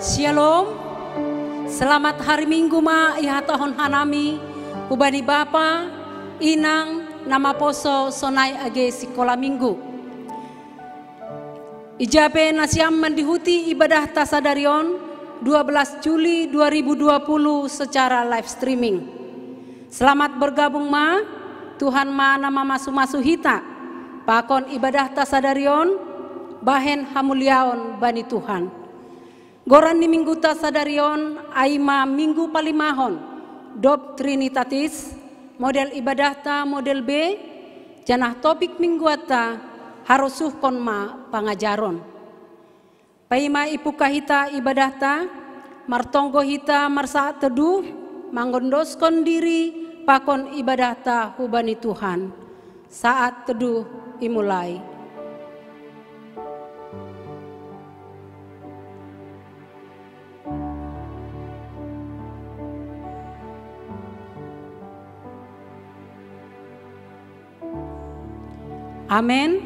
Shalom, selamat hari Minggu ma iha tahun hanami, ubani Bapa, Inang, nama poso sonai age sekolah minggu. Ijabe nasiam mendihuti ibadah tasadarion 12 Juli 2020 secara live streaming. Selamat bergabung ma, Tuhan ma nama masu-masu hita, pakon ibadah tasadarion, bahen hamuliaon bani Tuhan. Goran ni minggu tasadarion aima minggu palimahon dob trinitatis model ibadah ta model B janah topik minggu ata harusuh konma pangajaron paima ipuka hita ibadah ta martonggo hita marsa teduh manggondoskon diri pakon ibadah ta hubani Tuhan saat teduh imulai. Amin.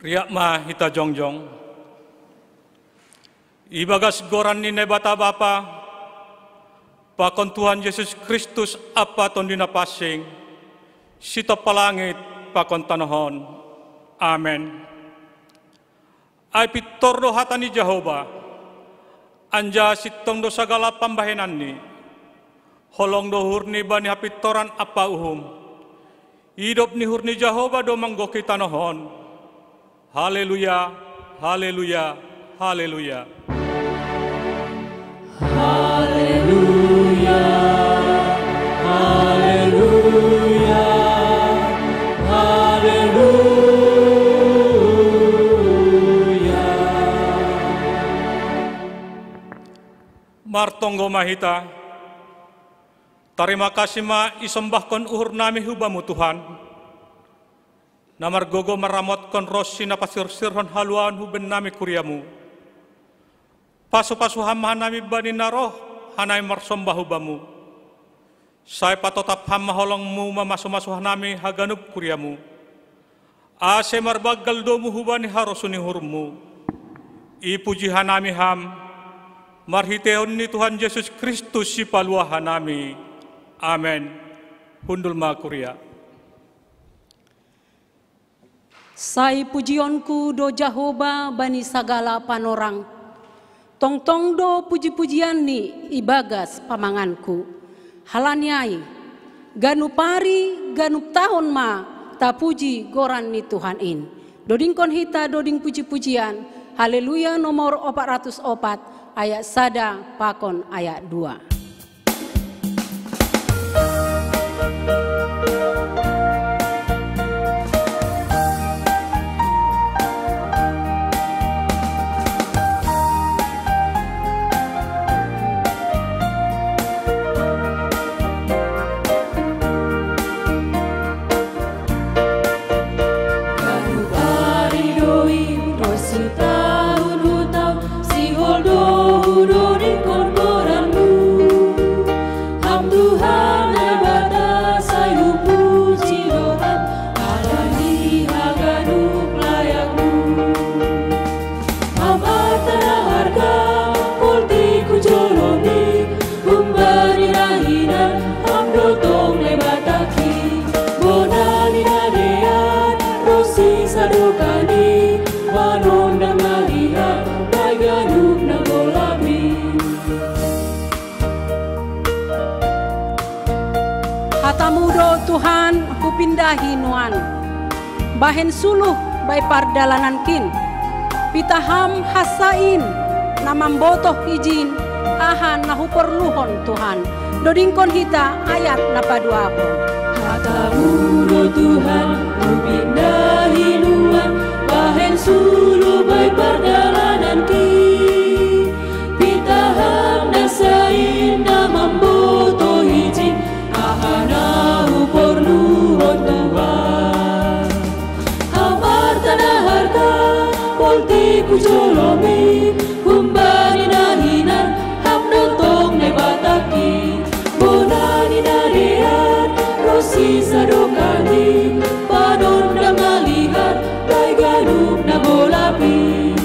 Riak ma hita jongjong. Ibagas goran ni nebata Bapa, pakon Tuhan Yesus Kristus apa ton dinapasing, sito palangit pakon tanahon. Amen. Ay pitordo hatani Jehovah, anja sitong do sagala pambahenan ni, holong do hurni bani hapitoran apa uhum, hidup ni hurni Jehovah do manggoki tanohon. Haleluya, haleluya, haleluya. Haleluya, haleluya, haleluya. Martonggo mahita, terima kasih ma isembahkan uhur nami hubamu Tuhan. Namar gogo maramotkan rosi napasir-sirhon haluan huben nami kuriamu. Pasu-pasu hamahan nami bani naroh hanai marsembah hubamu. Saya patotap hama holongmu mamasu-masuhan nami haganup kuriamu. Ase marbagal domu hubani harusuni hurmu. Ipuji hanami ham. Marhiteon ni Tuhan Yesus Kristus si paluahan nami. Amen. Hundul ma kuria. Sai pujionku do Jehovah bani sagala panorang. Tong-tong do puji-pujian ni ibagas pamanganku. Halaniai, ganup pari, ganup tahun ma, ta puji goran ni Tuhan in. Dodingkon hita doding puji-pujian. Haleluya nomor 404. Ayat sada pakon ayat 2. Tuhan kupindahi nuan bahen suluh bay pardalanan kin pitaham hasain namam botoh izin ahan nahu perluhon Tuhan dodingkon hita ayat napadua aku hatamu do Tuhan kupindahi nuan bahen suluh bay pardalanan kin pitaham hasain namam botoh izin ahan perluhon Tuhan hamar tanah harga poltiku jolomi kumbani nahinan ham dotong ne sisa dokani panon na malihat ay galup na bolapi.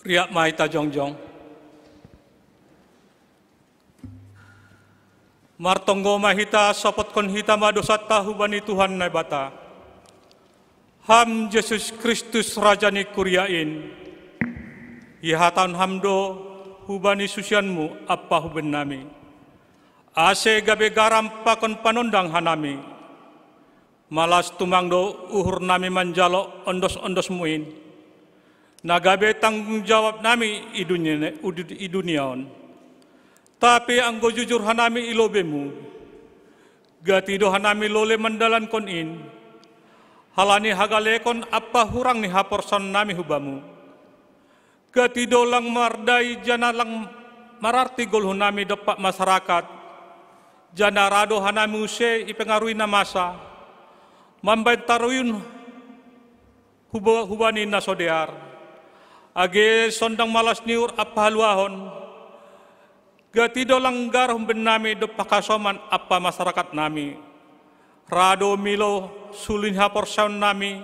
Riak mai ta jongjong. Martonggo mahita sopot kon hita madosata hubani Tuhan na bata. Ham Yesus Kristus Rajani Kuryain. Ihatan hamdo hubani susianmu apa huben nami. Ase gabe garam pakon panondang hanami. Malas tumangdo uhur nami manjalo ondos-ondos muin. Nagabe tanggung jawab nami iduniaon. Tapi anggo jujur hanami ilobemu. Gatido hanami lole mandalan kon in. Halani hagalekon apa hurang ni haporson nami hubamu. Gatido lang mardai jana lang mararti golhu nami depak masyarakat. Jana rado hanami use ipengaruhi na masa. Mambentaruyun hubani nasodear. Age sondang malas niur apa haluahon. Gatido langgar humben nami do pakasoman apa masyarakat nami. Rado milo sulin haporsaun nami.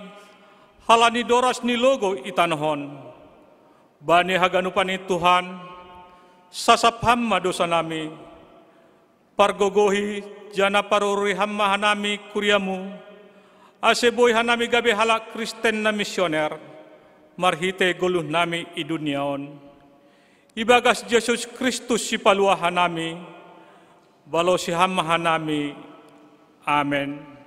Halani doras ni logo itanohon. Bani haganupani Tuhan. Sasap hamma dosa nami. Pargogohi jana paruri hamma hanami kuryamu. Aseboy hanami gabe halak Kristen na misioner. Marhite guluh nami iduniaon. Ibagas Yesus Kristus si paluahan nami. Balo si hamahan nami. Amen.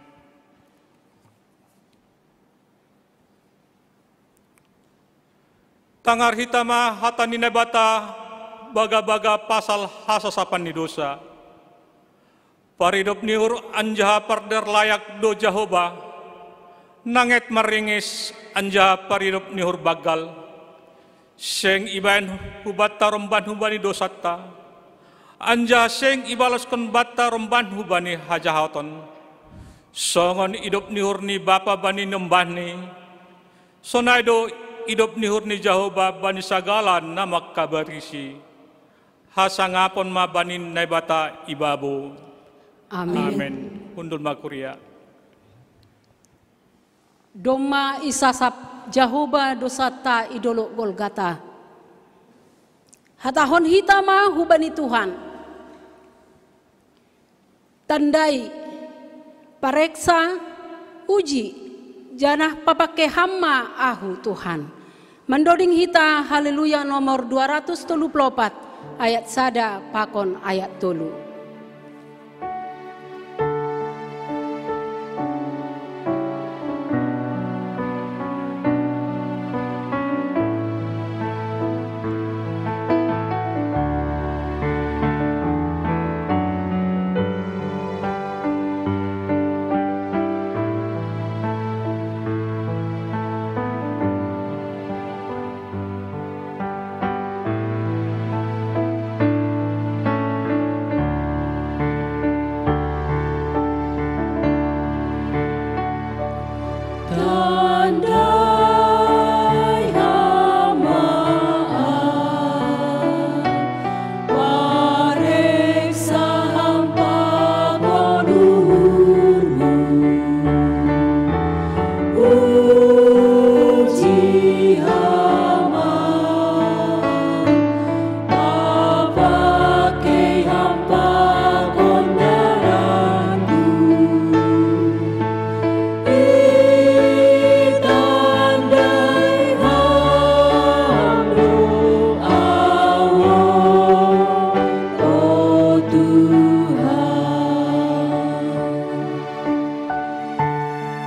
Tangar hitama hatani nebata baga-baga pasal hasasapan ni dosa. Paridop niur anjaha parder layak do Jehovah. Nanget maringis anja paridop nihur bagal. Seng ibain hubata romban hubani dosata. Anja seng ibalas kon bata romban hubani hajahaton. Songon idop nihur ni bapa bani nembani. Sonaido idop nihur ni Jehovah bani sagala namak kabarisi. Hasangapon ma bani naibata ibabu. Amin. Amen. Undul makuria. Doma isasap Jehovah dosata idolo Golgata. Hatahon hitama hubani Tuhan. Tandai pareksa uji janah papake hamma ahu Tuhan. Mendoding hita haleluya nomor 234 ayat sada pakon ayat 3.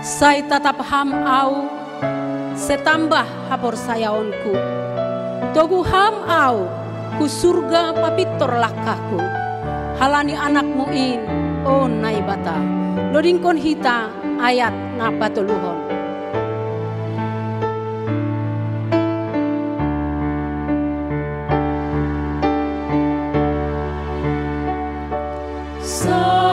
Sai tatap ham au setambah hapor sayaonku. Togu ham au ku surga papitor lakahku. Halani anakmu in o naibata. Lodingkon hita ayat napatuluhon. Setambah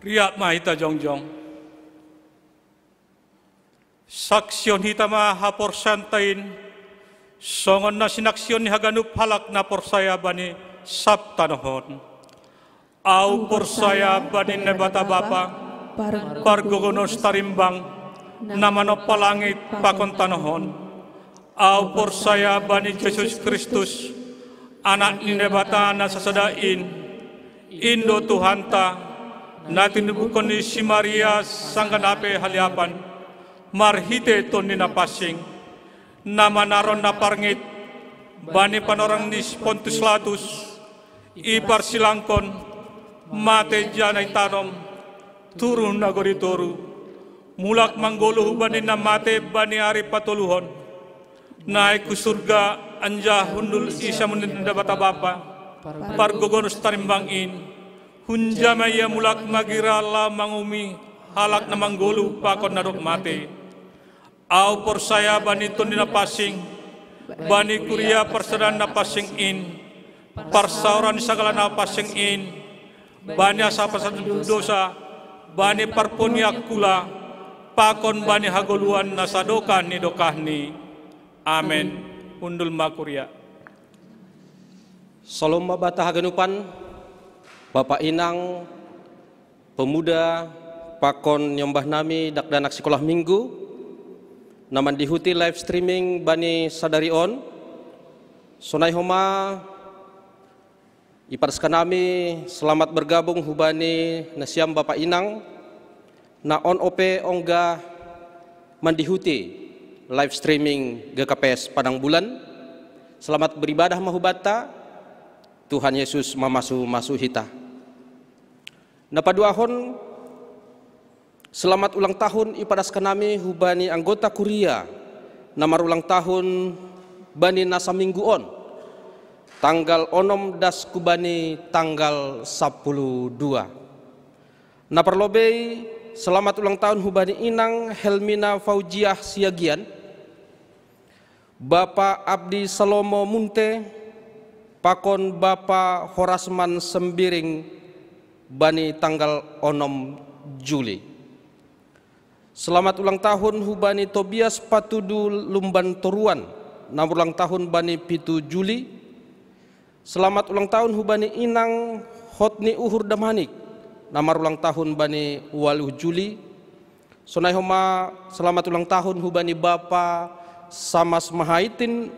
Riak mahita jongjong. Saksion hita mahapor santain. Songon na sinaksion ni haganup halak na porsaya bani sabtanohon. Au porsaya bani nebata bapa. Pargogonos tarimbang. Namano palangit pakontanohon. Au porsaya bani Yesus Kristus. Anak ni nebata na sasadain. Indo Tuhanta. Natin bukon ni si Maria sangganape haliapan. Marhite to ni napasing. Nama naron na parngit. Bani panorang ni Pontus Latus. Ipar silangkon. Mate janay tanom. Turun na goritoru. Mulak manggolo bani na mate bani ari patuluhon. Naik ku surga anja hundul isa menenda bata bapa. Pargogonos tarimbangin. Hunjamaya mulak magira la mangumi. Halak na manggolo pakon narok mate. Au porsaya bani ton na pasing. Bani kuria persedan na pasing in. Parsauran sagala na pasing in. Bani asapa sa dosa. Bani parponiak kula. Pakon bani hagoluan na sadokan ni dokahni. Amen. Undul makuria. Salam mabata haganupan. Bapak Inang, pemuda, pakon nyombah nami dakdanak sekolah minggu. Naman dihuti live streaming bani sadarion. Sonai homa iparskan nami selamat bergabung hubani nasiam Bapak Inang. Na on ope ongga mandihuti live streaming GKPS Padang Bulan. Selamat beribadah mahubata. Tuhan Yesus mamasu hita. Na paduahon selamat ulang tahun ipadaskan nami hubani anggota kuria. Namar ulang tahun bani nasa mingguon. Tanggal onom das kubani tanggal 12. Naparlobei selamat ulang tahun hubani Inang Helmina Faujiah Siagian. Bapak Abdi Salomo Munte. Pakon Bapak Horasman Sembiring bani tanggal onom Juli. Selamat ulang tahun hubani Tobias Patudu Lumban Toruan. Nama ulang tahun bani Pitu Juli. Selamat ulang tahun hubani Inang Hotni Uhur Damanik. Nama ulang tahun bani Waluh Juli. Sonai homa selamat ulang tahun hubani Bapa Samas Mahaitin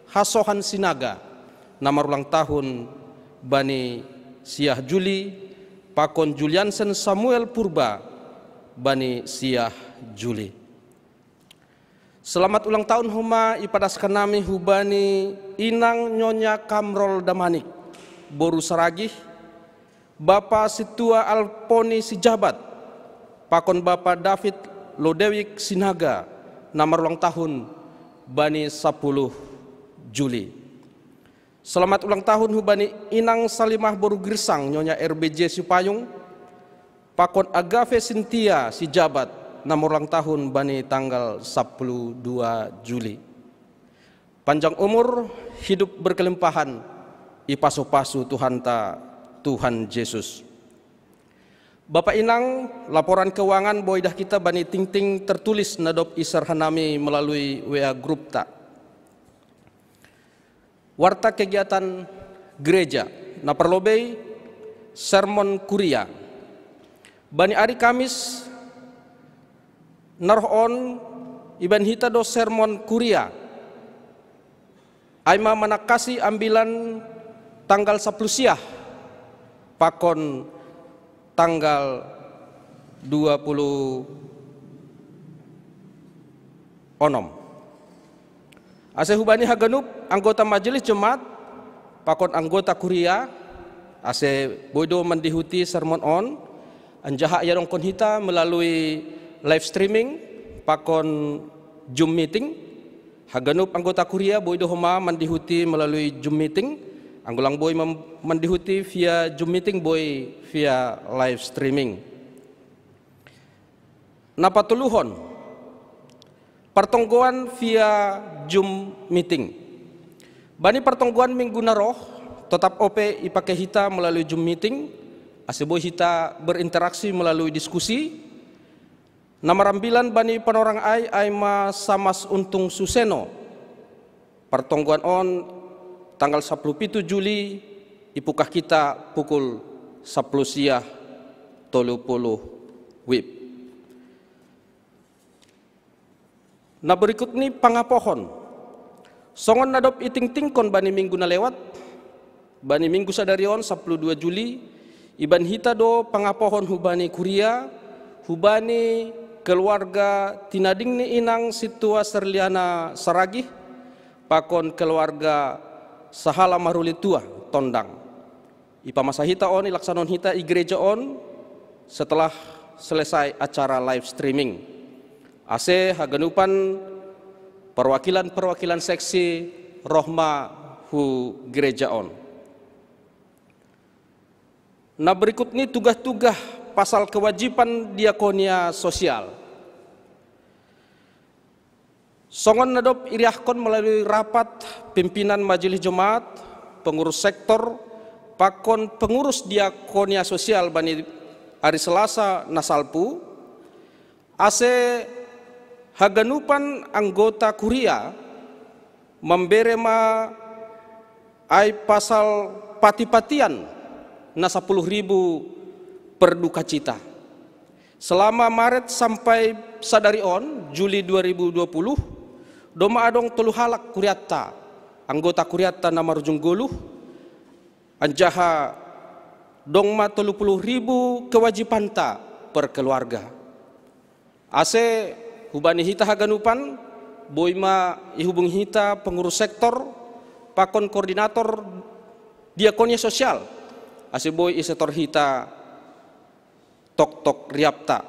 Hasohan Sinaga. Nama ulang tahun bani Siah Juli. Pakon Juliansen Samuel Purba bani Siah Juli. Selamat ulang tahun huma ipadaskan nami hubani Inang Nyonya Kamrol Damanik Boru Saragih. Bapak Situa Alponi Sijabat. Pakon Bapak David Lodewik Sinaga. Nama ulang tahun bani 10 Juli. Selamat ulang tahun hubani Inang Salimah Boru Girsang Nyonya RBJ Sipayung. Pakon Agave Sintia Sijabat. Nama ulang tahun bani tanggal 12 Juli. Panjang umur, hidup berkelimpahan, ipasu-pasu Tuhanta, Tuhan Yesus. Bapak Inang, laporan keuangan boidah kita bani ting-ting tertulis nadop isar hanami melalui WA grup tak. Warta kegiatan gereja, naparlobei sermon kuria. Bani hari Kamis narhon iban hita do sermon kuria. Aima manakasi ambilan tanggal 10 siah. Pakon tanggal 20 onom. Ase hubani haganup anggota majelis jemaat. Pakon anggota kuria. Ase boido mendihuti sermon on. Anjaha yarong konhita melalui live streaming. Pakon Zoom meeting. Haganup anggota kuria boido homa mendihuti melalui Zoom meeting. Anggulang boy mendihuti via Zoom meeting boy via live streaming. Napatuluhon pertongguan via Zoom meeting. Bani pertongguan minggu naroh tetap OP ipake hita melalui Zoom meeting. Aseboy hita berinteraksi melalui diskusi. Namarambilan bani panorang ay ma samas untung suseno. Pertongguan on tanggal 17 Juli ipukah kita pukul 10 siang 30 WIB. Nah berikut ini pangapohon. Songon nadop iting-tingkon bani minggu na lewat. Bani minggu sadarion 12 Juli. Iban hita do pangapohon hubani kuria. Hubani keluarga tinading ni inang situa serliana saragih. Pakon keluarga sahala maruli tua tondang. Ipamasa hita on ilaksanon hita i gereja on setelah selesai acara live streaming. Ase haganupan perwakilan seksi Rohma hu gereja on. Nah berikut ini tugas-tugas pasal kewajiban diakonia sosial. Songon nadop iriahkon melalui rapat pimpinan majelis jemaat, pengurus sektor, pakon pengurus diakonia sosial bani hari Selasa nasalpu, ase haganupan anggota kuria membere ma ai pasal pati-patian na 10.000 per duka cita. Selama Maret sampai sadarion Juli 2020 doma adong telu halak kuriatta anggota kuriatta na marujung guluh anjaha dongma 30.000 kewajibanta per keluarga. Ase hubani hita haganupan boima ihubung hita pengurus sektor pakon koordinator diakonia sosial. Ase boy isetor hita tok riapta.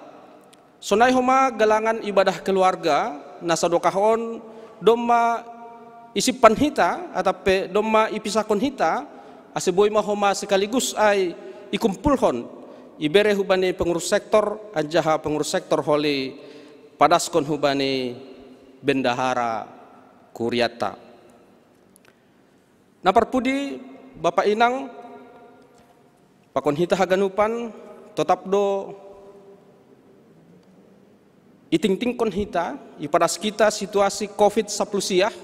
Sonai homa galangan ibadah keluarga nasadokahon doma isipan hita atape doma ipisakon hita aseboy mahoma sekaligus ay ikumpulhon ibere hubani pengurus sektor anjaha pengurus sektor holi padaskon hubani bendahara kuriata. Naparpudi Bapak Inang pakon hita haganupan tetap do iting-tingkon hita ipadas kita situasi COVID-10 siah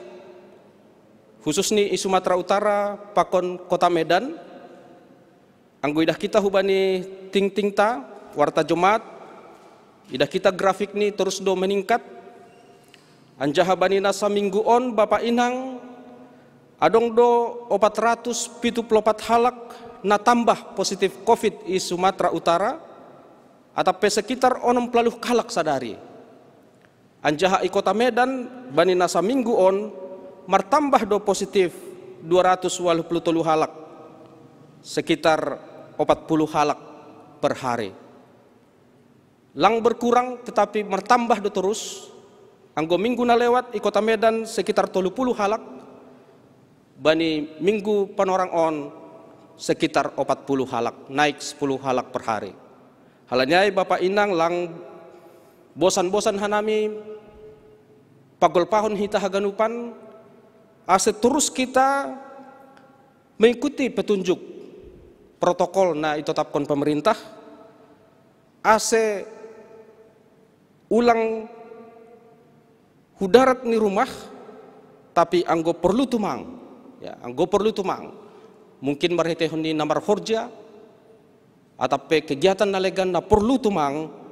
khusus ni Sumatera Utara pakon kota Medan anggo idah kita hubani ting-tingta warta jemaat idah kita grafik ni terus do meningkat anjaha bani nasa minggu on Bapak Inang adong do 474 halak na tambah positif COVID di Sumatera Utara atape sekitar 60 halak sadari. Anjaha i kota Medan bani nasa minggu on martambah do positif 283 halak sekitar 40 halak per hari. Lang berkurang tetapi martambah do terus anggo minggu na lewat i kota Medan sekitar 30 halak bani minggu panorang on sekitar 40 halak naik 10 halak per hari. Halanyai Bapak Inang lang bosan-bosan hanami pagolpahon hita haganupan ase terus kita mengikuti petunjuk protokol na itetapkan pemerintah ase ulang hudarat ni rumah tapi anggo perlu tumang ya anggo perlu tumang mungkin marhetehon ni namar horja atape kegiatan nalegan na perlu tumang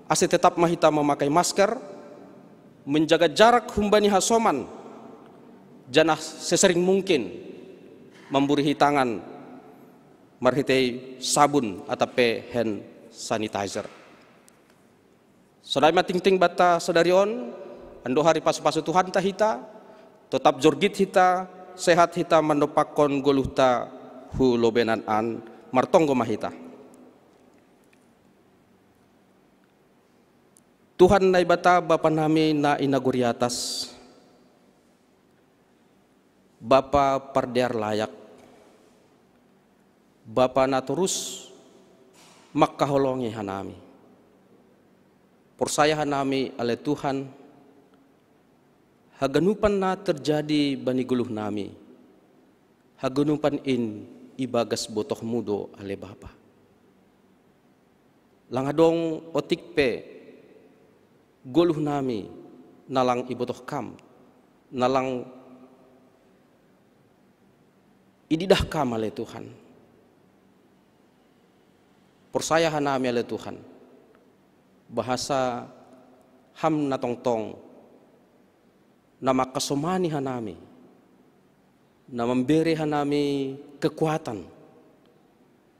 ase tetap mahita memakai masker, menjaga jarak humbani hasoman, janah sesering mungkin memburihi tangan marhitei sabun atape hand sanitizer. Sodai mating-ting bata sadarion, ando hari pasu-pasu Tuhan tahita, tetap jorgit hita, sehat hita mandopakon goluhta hu lobenan an martonggo mahita. Tuhan na ibata Bapa nami na inaguri atas Bapa pardear layak Bapa na terus makkaholongi hanami persaya hanami ale Tuhan haganupan na terjadi bani guluh nami haganupan in ibagas botok mudo ale Bapa langadong otik pe goluh nami nalang ibotoh kam, nalang ididah kam ale Tuhan. Persaya hanami ale Tuhan. Bahasa ham na tongtong na makasomani hanami, na memberi hanami kekuatan,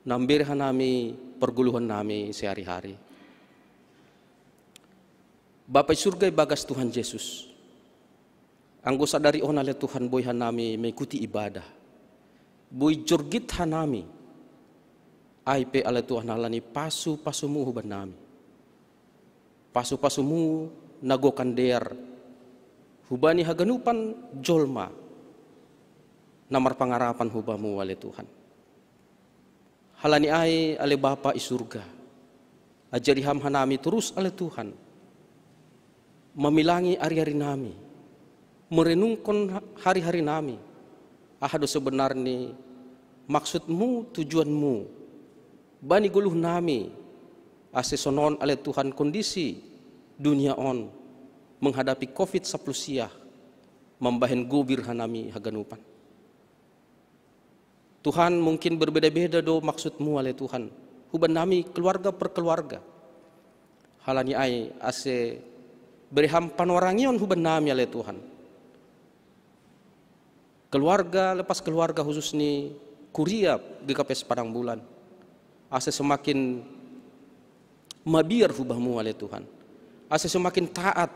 na memberi hanami perguluhan nami sehari-hari. Bapa surga bagas Tuhan Yesus, anggo sadari on ale Tuhan boy hanami mengikuti ibadah, boy jorgit hanami, ay pe ale Tuhan halani pasu-pasumu huban nami, pasu-pasumu nagokan der, hubani haganupan jolma, namar pangarapan hubamu ale Tuhan. Halani ay ale Bapa isurga, ajari ham hanami terus ale Tuhan, memilangi hari-hari nami, merenungkan hari-hari nami. Ahado sebenarnya maksudmu, tujuanmu, bani guluh nami, ase sonon ale Tuhan kondisi dunia on menghadapi COVID-19 siah, membahen gubir hanami haganupan. Tuhan mungkin berbeda-beda do maksudmu ale Tuhan, huban nami keluarga per keluarga. Halani ai ase beriham panorangion huban nami ale Tuhan. Keluarga lepas keluarga khusus ni kuriap di kapes padang bulan. Ase semakin mabiar hubahmu ale Tuhan. Ase semakin taat,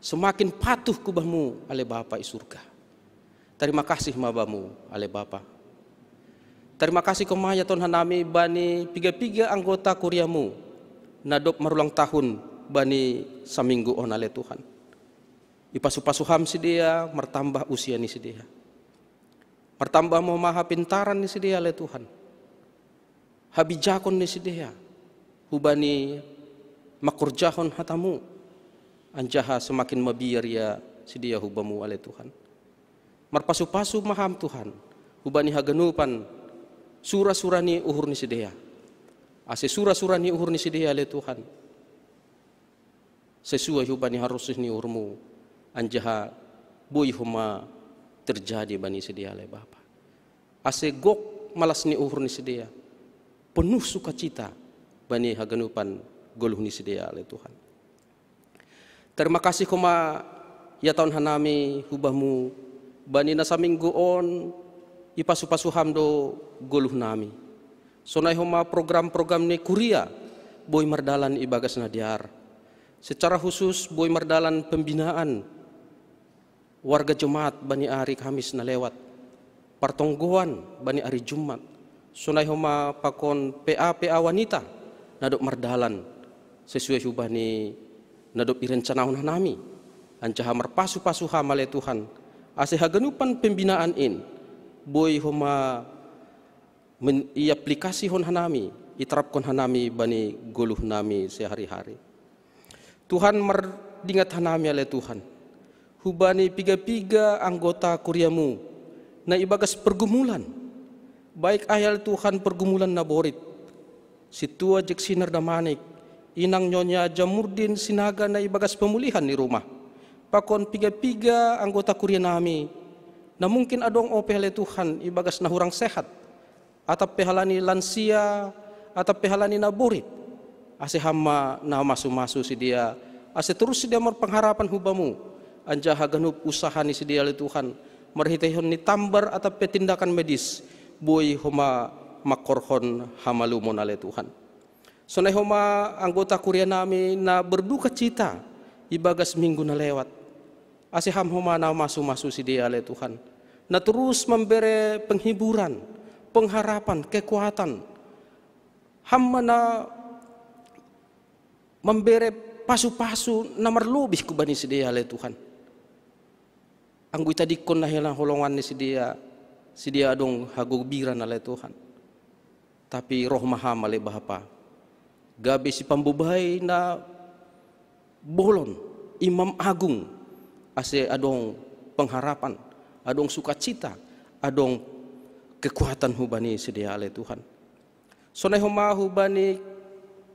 semakin patuh kubahmu ale Bapa isurga. Terima kasih mabamu ale Bapa. Terima kasih kemaya Tuhan hanami bani piga-piga anggota kuriamu nadop marulang tahun bani saminggu on ale Tuhan. Ipasu-pasuham si dia, mertambah usia ni si dia. Mertambah mau maha pintaran ni si dia ale Tuhan. Habijakon ni si dia. Hubani makurjahon hatamu. Anjaha semakin mabiar ya si dia hubamu ale Tuhan. Merpasu-pasu maham Tuhan. Hubani haganupan surah-surah ni uhur ni si dia. Ase surah-surah ni uhur ni si dia ale Tuhan. Sesuai hubani harus ni urmu anjaha boy huma terjadi bani sedia le Bapa. Ase gok malas ni uhur ni sedia penuh sukacita bani haganupan goluh ni sedia le Tuhan. Terima kasih koma ya tahun hanami hubahmu bani nasa minggu on ipasu-pasuham do goluh nami. Sonai homa program-program ni kuria boy mardalan ibagas nadiar. Secara khusus boy mardalan pembinaan warga jemaat bani ari Kamis na lewat, partonggoan bani ari Jumat, sunai homa pakon PA wanita nadok mardalan sesuai hubani nadok irencanahun hanami, ancaha marpasu-pasu hamale Tuhan, ase haganupan pembinaan in, boy homa iaplikasi hon hanami, iterapkan hanami bani goluh nami sehari-hari. Tuhan merdingat hanami ale Tuhan. Hubani piga-piga anggota kuriamu na ibagas pergumulan. Baik ayal Tuhan pergumulan na borit. Situa jek sinar damanik. Inang nyonya Jamurdin sinaga na ibagas pemulihan di rumah. Pakon piga-piga anggota kuria nami. Na mungkin adong ope ale Tuhan ibagas na hurang sehat. Atap pehalani lansia, atap pehalani na borit. Ase hama na masu-masu si dia, ase terus si dia merpengharapan hubamu, anjaha ganup usaha ni si dia le Tuhan, merhitehon ni tambar atau petindakan medis, boy homa makorhon hamalumon ale Tuhan. Sonai homa anggota kuria nami na berduka cita, ibagas minggu na lewat, ase ham homa na masu-masu si dia le Tuhan, na terus memberi penghiburan, pengharapan, kekuatan, hama na memberi pasu-pasu namar lubih ku bani sedia le Tuhan. Anggu tadi kon nahilang holongan ni sedia dong hagubiran ale Tuhan. Tapi roh maha male Bapa. Gabi si pambubahay na bolon imam agung ase adong pengharapan, adong sukacita, adong kekuatan hubani sedia ale Tuhan. Sonai homa hubani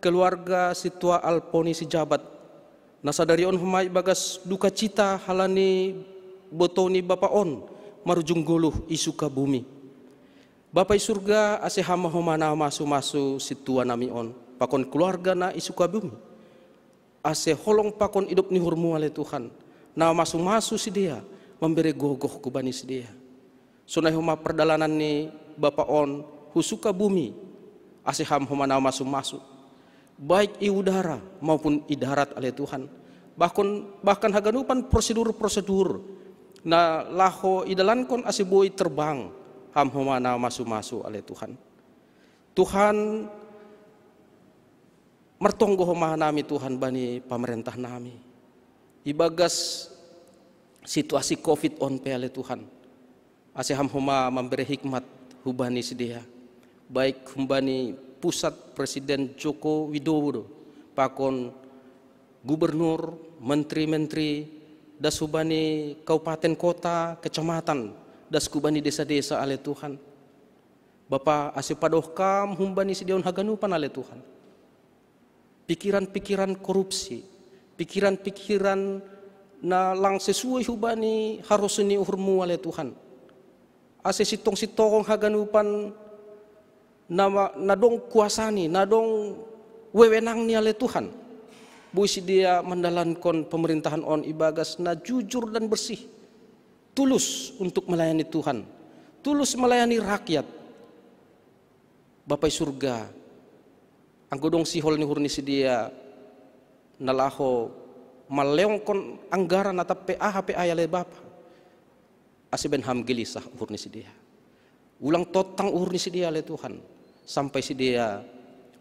keluarga situa Alponi si Jabat. Nasadarion humay bagas duka cita halani botoni Bapa on marujung guluh isu ka bumi. Bapai surga ase hama humana masu situa nami on. Pakon keluarga na isu ka bumi. Ase holong pakon hidup ni hurmu ale Tuhan. Na masu si dia memberi gogoh kubani si dia. Sunai huma perdalanan ni Bapa on husuka bumi. Ase ham humana masu. Baik i udara maupun i darat oleh Tuhan. Bahkan haganupan prosedur-prosedur na laho idalankon asiboi terbang ham humana masu oleh Tuhan. Tuhan mertonggo homa nami Tuhan bani pemerintah nami. Ibagas situasi Covid on pe oleh Tuhan. Ase ham homa memberi hikmat hubani sedia. Baik humbani pusat Presiden Joko Widodo, pakon gubernur, menteri-menteri, das hubani kabupaten kota, kecamatan, das kubani desa-desa ale Tuhan. Bapa ase padohkam humbani sidion haganupan ale Tuhan. Pikiran-pikiran korupsi, pikiran-pikiran na lang sesuai hubani harus ni uhurmu ale Tuhan. Ase sitong-sitong haganupan nadong kuasani, nadong wewenang ni oleh Tuhan. Buisi dia mendalankan pemerintahan on ibagas na jujur dan bersih. Tulus untuk melayani Tuhan. Tulus melayani rakyat. Bapai surga. Anggodong sihol ni hurni si dia nalaho maleongkon anggaran atap PA ale Bapa. Asiben ham gelisah hurni si dia. Ulang totang hurni si dia oleh Tuhan. Sampai si dia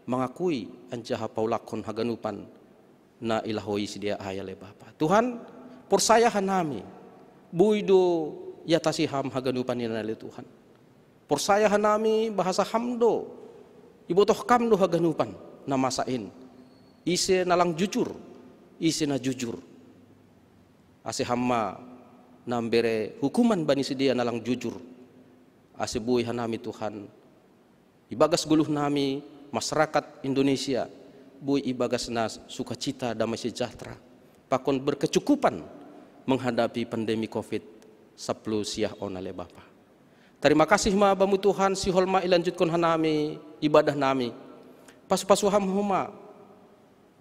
mengakui anjaha paulakon haganupan na ilahoi si dia ayale Bapa. Tuhan porsayahan nami buido yatasi ham haganupan nila Tuhan. Porsayahan nami bahasa hamdo ibotoh kamdo haganupan na masain. Ise nalang jujur, ise na jujur. Ase hamma nambere hukuman bani si dia nalang jujur. Ase buih hanami Tuhan. Ibagas guluh nami masyarakat Indonesia bui ibagas na sukacita damai sejahtera pakon berkecukupan menghadapi pandemi Covid-19 siah on ale Bapa. Terima kasih ma bamu Tuhan si holma ilanjutkan hanami ibadah nami. Pasu-pasuham huma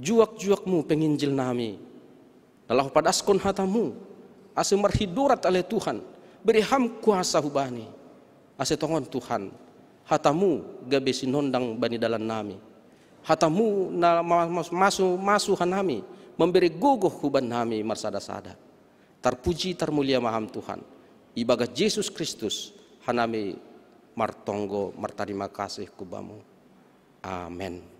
juak-juakmu penginjil nami. Nalah padaskon hatamu ase marhidurat ale Tuhan beri ham kuasa hubani. Ase tongon Tuhan hatamu gabe sinondang bani dalan nami. Hatamu na masu hanami memberi gogoh huban nami marsada-sada. Terpuji termulia maham Tuhan. Ibagat Yesus Kristus hanami martonggo martarima kasih kubamu. Amen.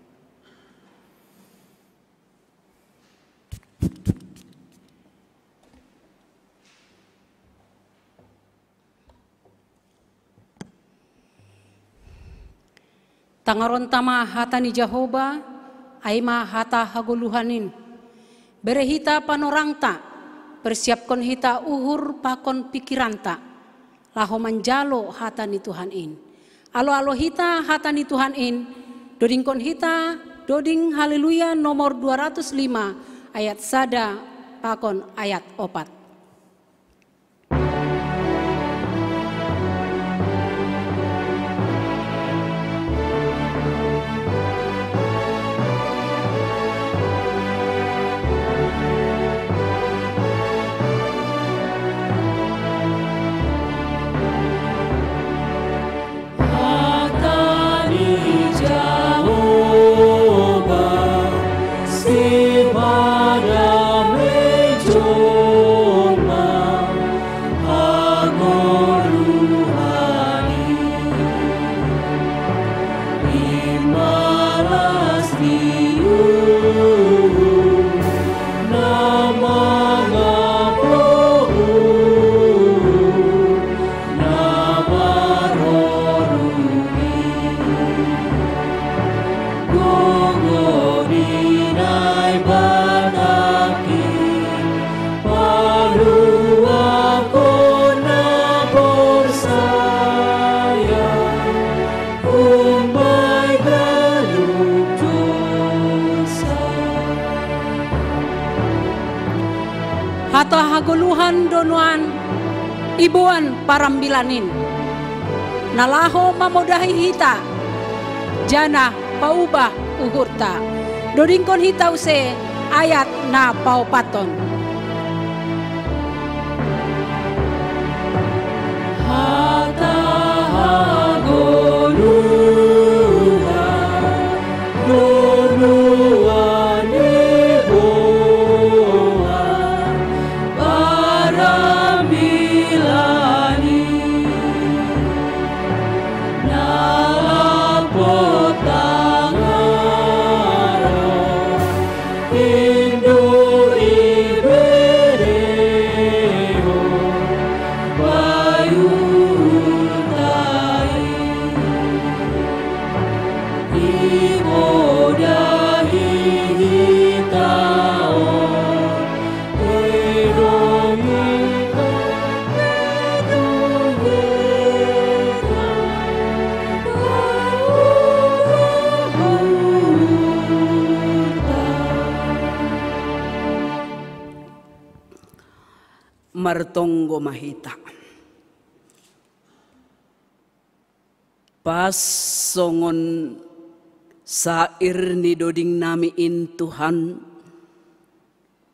Tangaron tama hata ni Jehovah, aima hata haguluhanin. Berehita panorangta, persiapkan hita uhur pakon pikiranta. Laho manjalo hata ni Tuhan in. Alo hita hata ni Tuhan in. Dodingkon hita, doding haleluya nomor 205 ayat sada pakon ayat 4. Pada mejo Tuhan donuan ibuan parambilanin. Nalaho mamodahi hita, jana paubah uhurta. Dodingkon hita use ayat na paupaton. Hata hagoluha, donuan ibuan parambilani. Nalapot tangaro, Hindu ibereo, bayutai. Ibodahi hitao, edongita, Martonggo mahita. Pas songon sair ni doding nami in Tuhan,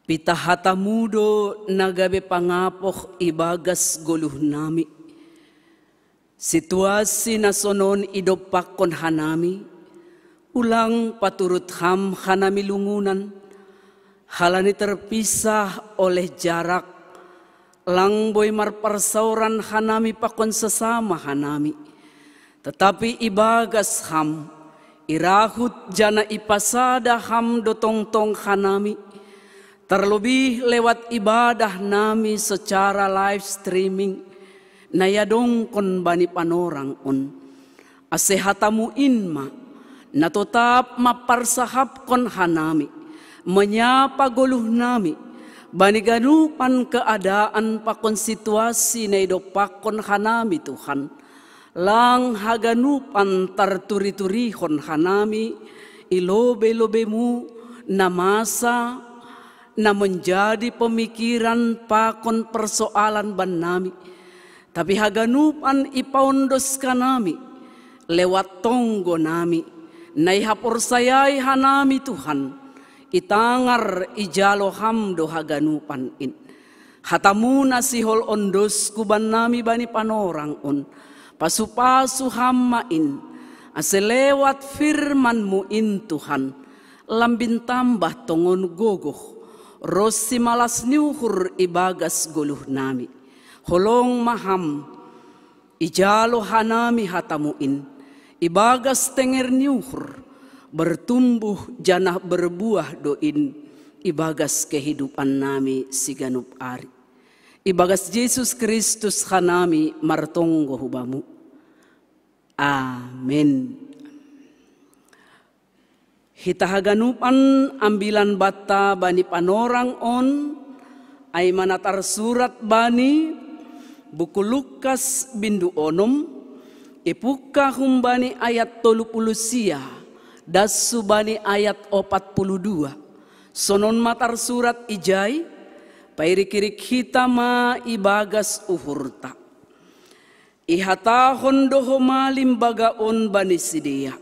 pitahata mudo nagabe pangapoh ibagas goluh nami. Situasi na sonon idopakon hanami, ulang paturut ham hanami lungunan, halani terpisah oleh jarak, langboy marparsauran hanami pakon sesama hanami. Tetapi ibagas ham, irahut jana ipasada ham dotong-tong hanami. Terlebih lewat ibadah nami secara live streaming, nayadong kon bani panorang on. Asehatamu inma, na tetap maparsahap kon hanami, menyapa goluh nami, bani ganupan keadaan pakon situasi na idopakon hanami Tuhan. Lang haganupan tarturi-turihon hanami, ilobe-lobemu na masa na menjadi pemikiran pakon persoalan ban nami. Tapi haganupan ipaundos kanami lewat tonggo nami, na ihapor sayay hanami Tuhan. Itangar ijalo hamdo haganupan in. Hatamu na sihol ondos kuban nami bani panorang on. Pasu-pasu hammain, aselewat firmanmu in Tuhan, lambin tambah tongon gogoh, rosi malas niuhur ibagas goluh nami, holong maham, ijalo hanami hatamuin, ibagas tenger niuhur, bertumbuh janah berbuah doin, ibagas kehidupan nami siganup ari. Ibagas Yesus Kristus hanami martonggo hubamu. Amin. Hitahaganupan ambilan bata bani panorang on, ay manatar surat bani buku Lukas bindu onom, ipuka humbani ayat 30 sia, dasu bani ayat 42, sonon matar surat ijai, pairikirik hitama ibagas uhurta. Ihatahon doho malim bagaon bani sidia.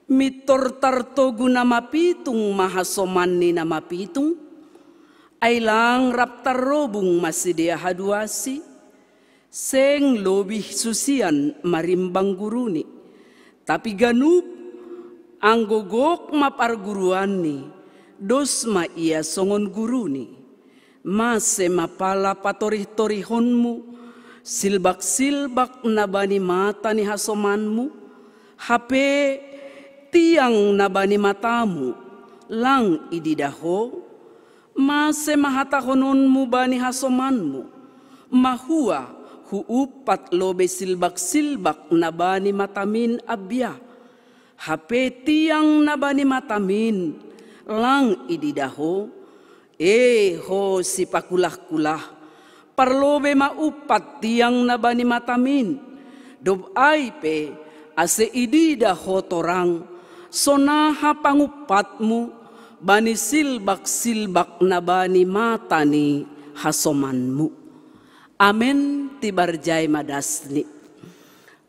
Mitor tartogu nama pitung mahasoman ni nama pitung. Ailang raptar robung masidia haduasi. Seng lobih susian marimbang guruni. Tapi ganup anggogok maparguruan ni. Dosma ia songon guruni. Mase mapala patorih-torihonmu, silbak-silbak nabani mata ni hasomanmu, hape tiang nabani matamu, lang ididaho, mase mahatahononmu bani hasomanmu, mahua huupat lobe silbak-silbak nabani matamin abya, hape tiang nabani matamin, lang ididaho, ho si pakulah-kulah, parlobe maupat tiang nabani matamin, dob aipe ase idida hotorang, sonaha pangupatmu, bani silbak-silbak nabani matani hasomanmu. Amin tibarjay madasni.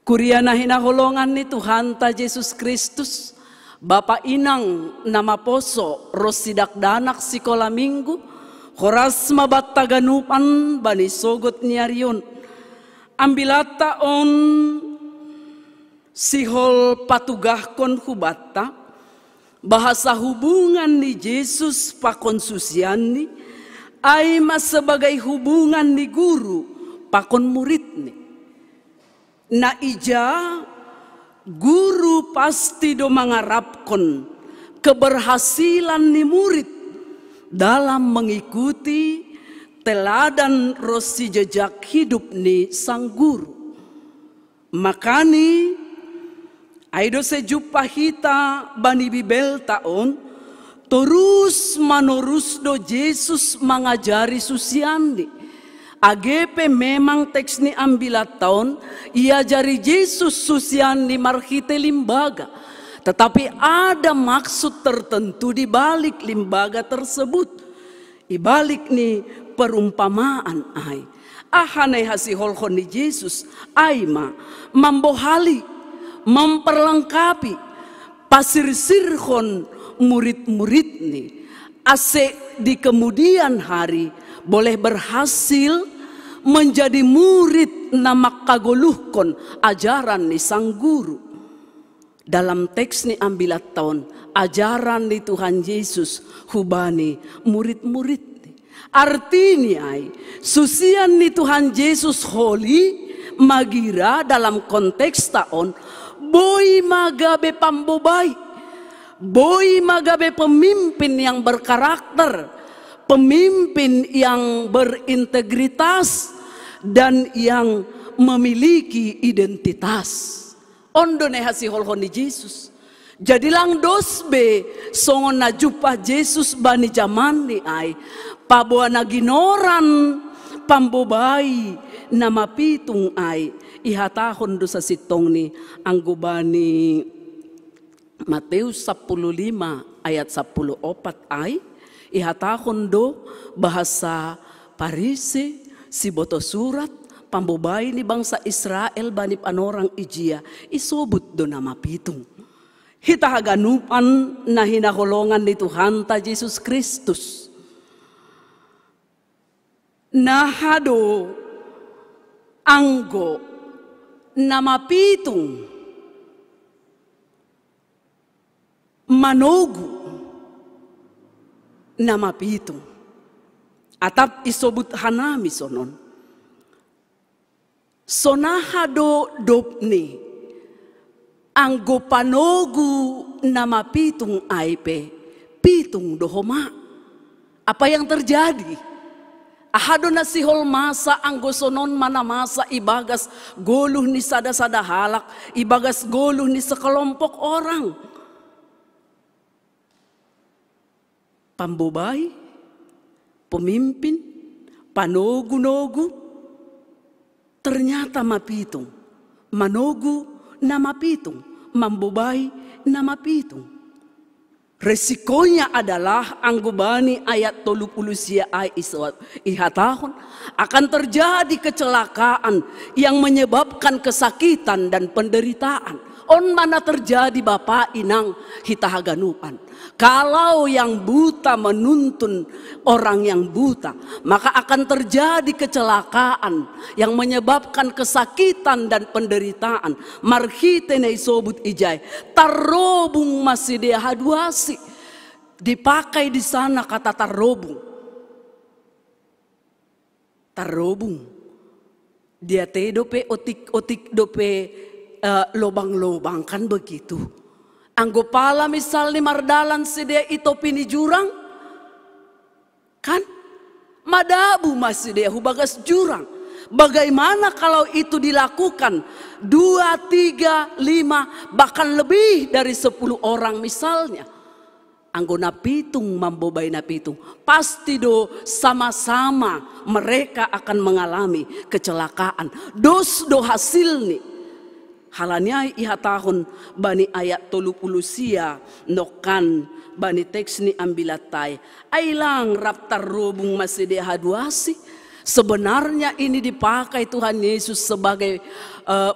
Kuriana hinaholongan ni Tuhan ta Yesus Kristus, Bapa Inang nama poso rosidak danak sikola minggu, horas mabatta ganupan bani sogot niarion. Ambilata on sihol patugahkon hubatta, bahasa hubungan ni Yesus pakon susiani, ay mas sebagai hubungan ni guru pakon murid ni. Na ija guru pasti do mangarapkon keberhasilan ni murid dalam mengikuti teladan rosi jejak hidup ni sang guru. Makani aido sejupa hita bani bibel taon terus menerus do Yesus mengajari susiandi. AGP memang teks ni ambilat tahun ia jari Yesus susiandi marhite limbaga. Tetapi ada maksud tertentu di balik limbaga tersebut. Di balik ni perumpamaan ai. Ahanai hasiholhon ni Yesus aima membohali, memperlengkapi pasirsirhon murid-murid ni. Ase di kemudian hari boleh berhasil menjadi murid nama kagoluhkon ajaran ni sang guru. Dalam teks ni ambilat tahun ajaran ni Tuhan Yesus hubani murid-murid. Artinya susian ni Tuhan Yesus holi magira dalam konteks tahun boy magabe pambobai, boy magabe pemimpin yang berkarakter, pemimpin yang berintegritas dan yang memiliki identitas. Ondo ne hasiholhon ni Yesus. Jadi lang dosbe songon na jupa Yesus bani zaman ni ay pabuan na ginoran pambobai na mapitung ay ihatahon do sa sitong ni ang gubani Mateus 15 ayat 14 ay ihatahon do bahasa Parisi si boto surat pambubay ni bangsa Israel banip anorang ijia isobut do na mapitung. Hitahaganupan na hinakolongan ni Tuhan ta Jesus Kristus. Nahado anggo na mapitung manogu na mapitung. Atap isobut hanami sonon. Sonahado dopni anggo panogu nama pitung aipe pitung dohoma. Apa yang terjadi? Ahado na sihol masa anggo sonon mana masa ibagas goluh ni sada-sada halak, ibagas goluh ni sekelompok orang. Pambubay, pemimpin, panogu-nogu, ternyata mapitung, manogu na mapitung, mambubay na mapitung. Resikonya adalah anggubani ayat 30 ay ihatahon akan terjadi kecelakaan yang menyebabkan kesakitan dan penderitaan. On mana terjadi Bapak Inang hitahaganupan. Kalau yang buta menuntun orang yang buta, maka akan terjadi kecelakaan yang menyebabkan kesakitan dan penderitaan. Marhite na isobut ijay, tarobung masih dia haduasi. Dipakai di sana kata tarobung. Tarobung. Dia te dope otik dope lobang-lobang kan begitu. Anggo pala misal ni mardalan sedia ito pini jurang kan madabu masih dia hubagas jurang. Bagaimana kalau itu dilakukan 2, 3, 5 bahkan lebih dari 10 orang misalnya. Anggo napitung mambobay napitung pasti do sama-sama mereka akan mengalami kecelakaan. Dos do hasil nih Halanya iha tahun bani ayat 30 sia nokan bani teks ni ambilatai. Ailang raptar robung masih dehaduasi. Sebenarnya ini dipakai Tuhan Yesus sebagai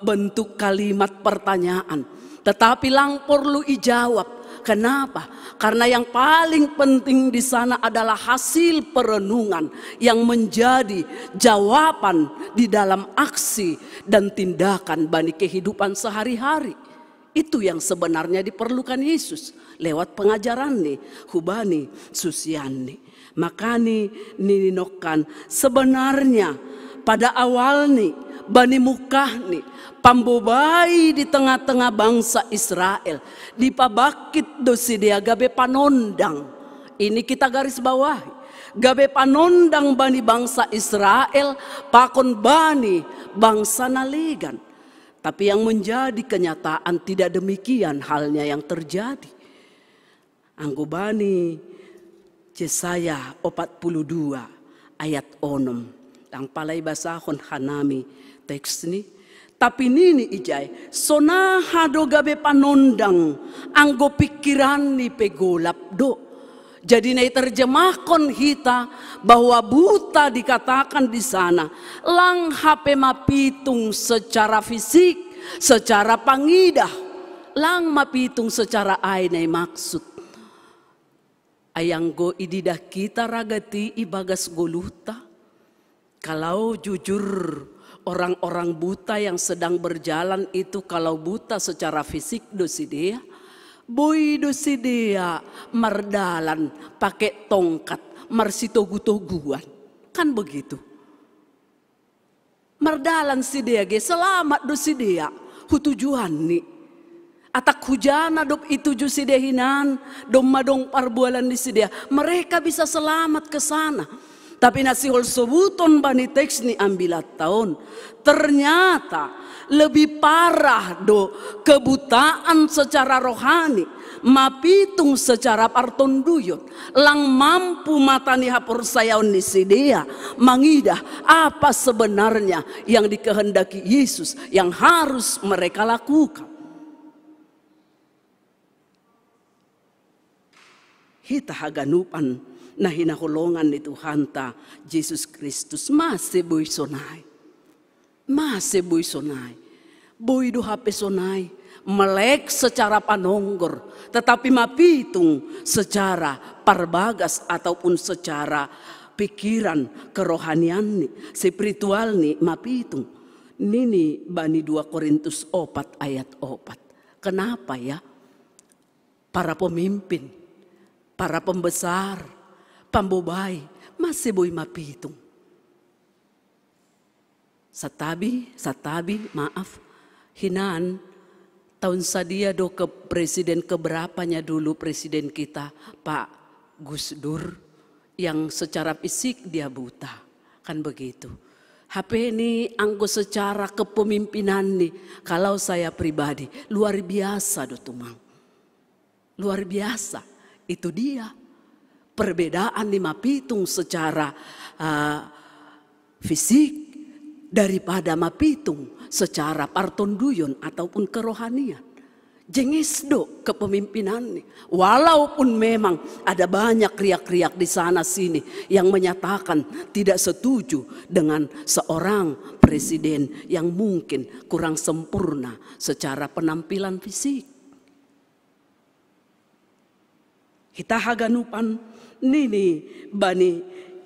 bentuk kalimat pertanyaan. Tetapi lang perlu dijawab. Kenapa? Karena yang paling penting di sana adalah hasil perenungan yang menjadi jawaban di dalam aksi dan tindakan bani kehidupan sehari-hari. Itu yang sebenarnya diperlukan Yesus lewat pengajaran nih hubani susiani. Makani nininokan sebenarnya pada awal nih bani mukah nih pambobai di tengah-tengah bangsa Israel dipabakit dosi dia gabe panondang. Ini kita garis bawahi. Gabe panondang bani bangsa Israel pakon bani bangsa naligan. Tapi yang menjadi kenyataan tidak demikian halnya yang terjadi. Anggo bani Yesaya 42 ayat 6. Ang palay basahon hanami teks ni. Tapi nini ijay, sonaha do gabe panondang anggo pikiran ni pegolap do. Jadi nai terjemahkan hita bahwa buta dikatakan di sana lang hape mapitung secara fisik, secara pangidah, lang mapitung secara ainai maksud. Ayanggo ididah kita ragati ibagas goluta. Kalau jujur orang-orang buta yang sedang berjalan itu kalau buta secara fisik dosi dia. Boy dosi dia mardalan pakai tongkat marsitogu-toguan. Kan begitu. Mardalan si dia ge selamat dosi dia. Hutujuan nih. Atak hujana dop itu jusi dia hinan. Dom madong parbualan di si dia. Mereka bisa selamat ke sana. Tapi nasihol sebuton bani teks ni ambilat tahun. Ternyata lebih parah do kebutaan secara rohani. Mapitung secara partonduyot. Lang mampu matani hapur sayaon ni si dia. Mangidah apa sebenarnya yang dikehendaki Yesus. Yang harus mereka lakukan. Hita haganupan na hinakulongan ni Tuhan ta Jesus Kristus masih boy sonay. Masih boy sonay. Boy do hape sonay. Melek secara panonggor. Tetapi mapitung secara parbagas ataupun secara pikiran kerohanian ni. Spiritual ni mapitung. Nini bani 2 Korintus 4 ayat 4. Kenapa ya? Para pemimpin, para pembesar, pambobay, masih boy mapitung. Satabi, maaf, hinan, tahun sadia do ke presiden keberapanya dulu presiden kita, Pak Gus Dur, yang secara fisik dia buta, kan begitu. HP ini anggo secara kepemimpinan nih, kalau saya pribadi, luar biasa do tumang. Luar biasa. Itu dia perbedaan di mapitung secara fisik daripada mapitung secara partonduyon ataupun kerohanian. Jengis do kepemimpinan nih. Walaupun memang ada banyak riak-riak di sana sini yang menyatakan tidak setuju dengan seorang presiden yang mungkin kurang sempurna secara penampilan fisik. Kita haganupan nini bani